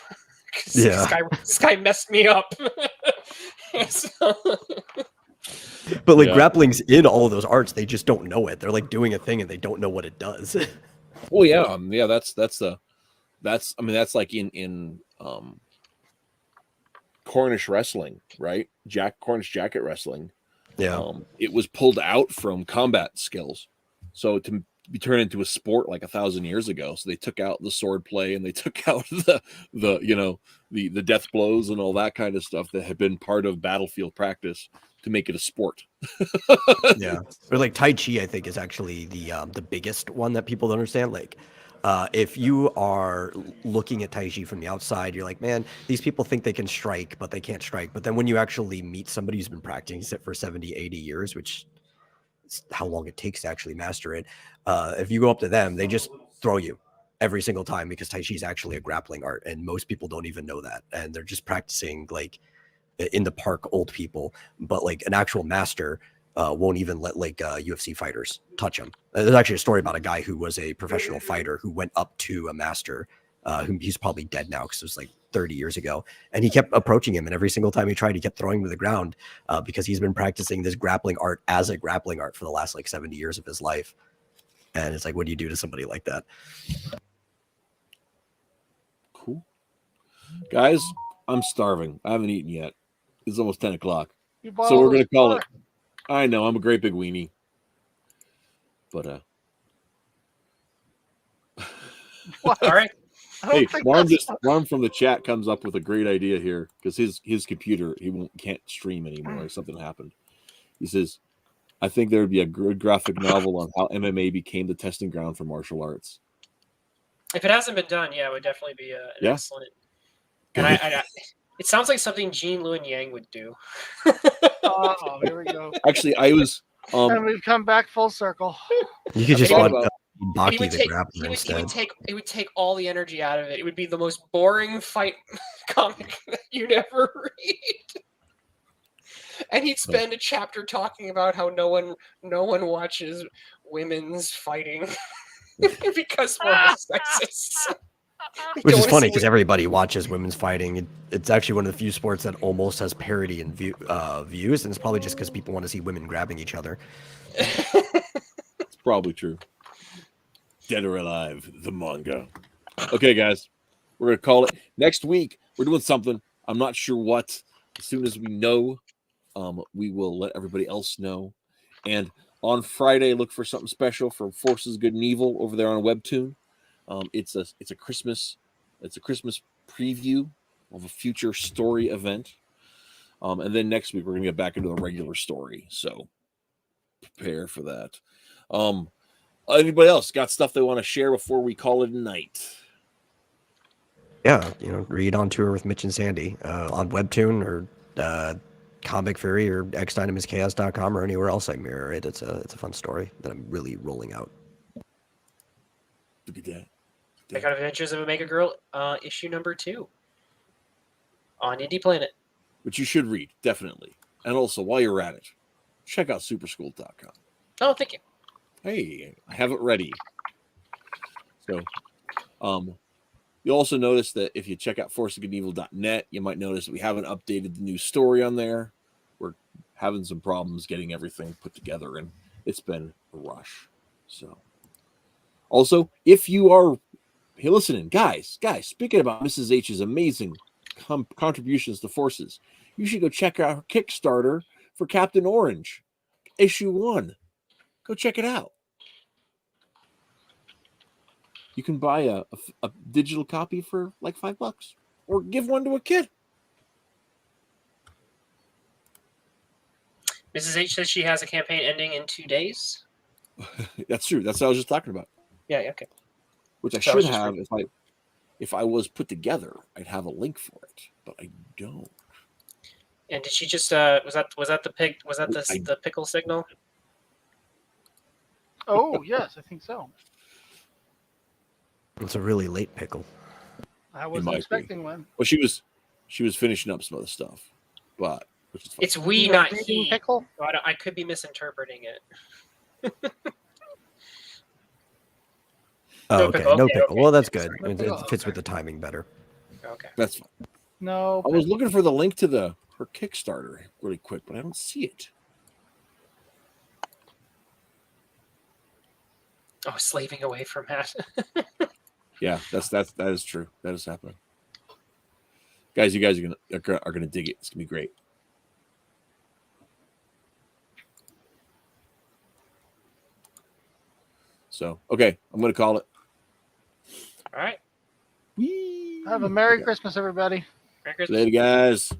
This guy messed me up. But like grappling's in all of those arts, they just don't know it. They're like doing a thing and they don't know what it does. Well, yeah, that's like in Cornish wrestling, right? Cornish jacket wrestling. Yeah. It was pulled out from combat skills, so to be turned into a sport like 1,000 years ago. So they took out the sword play and they took out the death blows and all that kind of stuff that had been part of battlefield practice to make it a sport. Yeah. Or like Tai Chi, I think, is actually the biggest one that people don't understand. Like, if you are looking at Tai Chi from the outside, you're like, man, these people think they can strike, but they can't strike. But then when you actually meet somebody who's been practicing it for 70, 80 years, which is how long it takes to actually master it, if you go up to them, they just throw you every single time, because Tai Chi is actually a grappling art. And most people don't even know that. And they're just practicing like in the park, old people. But like an actual master won't even let like UFC fighters touch him. There's actually a story about a guy who was a professional fighter who went up to a master, who he's probably dead now because it was like 30 years ago, and he kept approaching him, and every single time he tried, he kept throwing him to the ground, because he's been practicing this grappling art as a grappling art for the last like 70 years of his life. And it's like, what do you do to somebody like that? Cool. Guys, I'm starving. I haven't eaten yet. It's almost 10 o'clock. So we're going to call it. I know, I'm a great big weenie. But, What? All right. hey, Marm from the chat comes up with a great idea here because his computer, can't stream anymore. Something happened. He says, I think there would be a good graphic novel on how MMA became the testing ground for martial arts. If it hasn't been done, yeah, it would definitely be an excellent. And I it sounds like something Gene Luen Yang would do. Oh, here we go. Actually, I was. And we've come back full circle. You could just thought want about- Baki the grappler instead. It would take all the energy out of it. It would be the most boring fight comic that you'd ever read. And he'd spend a chapter talking about how no one watches women's fighting because we're sexist. Which is funny because everybody watches women's fighting. It's actually one of the few sports that almost has parity in views, and it's probably just because people want to see women grabbing each other. It's probably true. Dead or Alive, the manga. Okay, guys, we're going to call it. Next week, we're doing something. I'm not sure what. As soon as we know, we will let everybody else know. And on Friday, look for something special from Forces Good and Evil over there on Webtoon. It's a Christmas preview of a future story event. And then next week we're gonna get back into the regular story. So prepare for that. Anybody else got stuff they want to share before we call it a night? Yeah, read On Tour with Mitch and Sandy on Webtoon or Comic Fury or xdynamuschaos.com or anywhere else I mirror it. It's a fun story that I'm really rolling out. Look at that. I got Adventures of a Mega Girl, issue number 2 on Indie Planet. Which you should read, definitely. And also, while you're at it, check out superschool.com. Oh, thank you. Hey, I have it ready. So, you'll also notice that if you check out forceofgoodandevil.net, you might notice that we haven't updated the new story on there. We're having some problems getting everything put together, and it's been a rush. So, also, if you are listening, guys, speaking about Mrs. H's amazing contributions to Forces, you should go check out her Kickstarter for Captain Orange, issue 1. Go check it out. You can buy a digital copy for like $5 or give one to a kid. Mrs. H says she has a campaign ending in 2 days. That's true. That's what I was just talking about. Yeah, okay. Which I should have if I was put together. I'd have a link for it, but I don't. And did she just was that the pig? Was that the pickle signal? Oh yes, I think so. It's a really late pickle. I wasn't expecting one. Well, she was finishing up some other stuff, but which is fine. It's we, not he. Pickle? So I could be misinterpreting it. Oh, okay. No pickle. Okay. Well, that's good. It fits with the timing better. Okay. That's fine. No. I was looking for the link to her Kickstarter really quick, but I don't see it. Oh, slaving away from Matt. Yeah, that is true. That is happening. Guys, you guys are gonna dig it. It's gonna be great. So, okay, I'm gonna call it. All right. Have a Merry Christmas, everybody. Merry Christmas. Later, guys.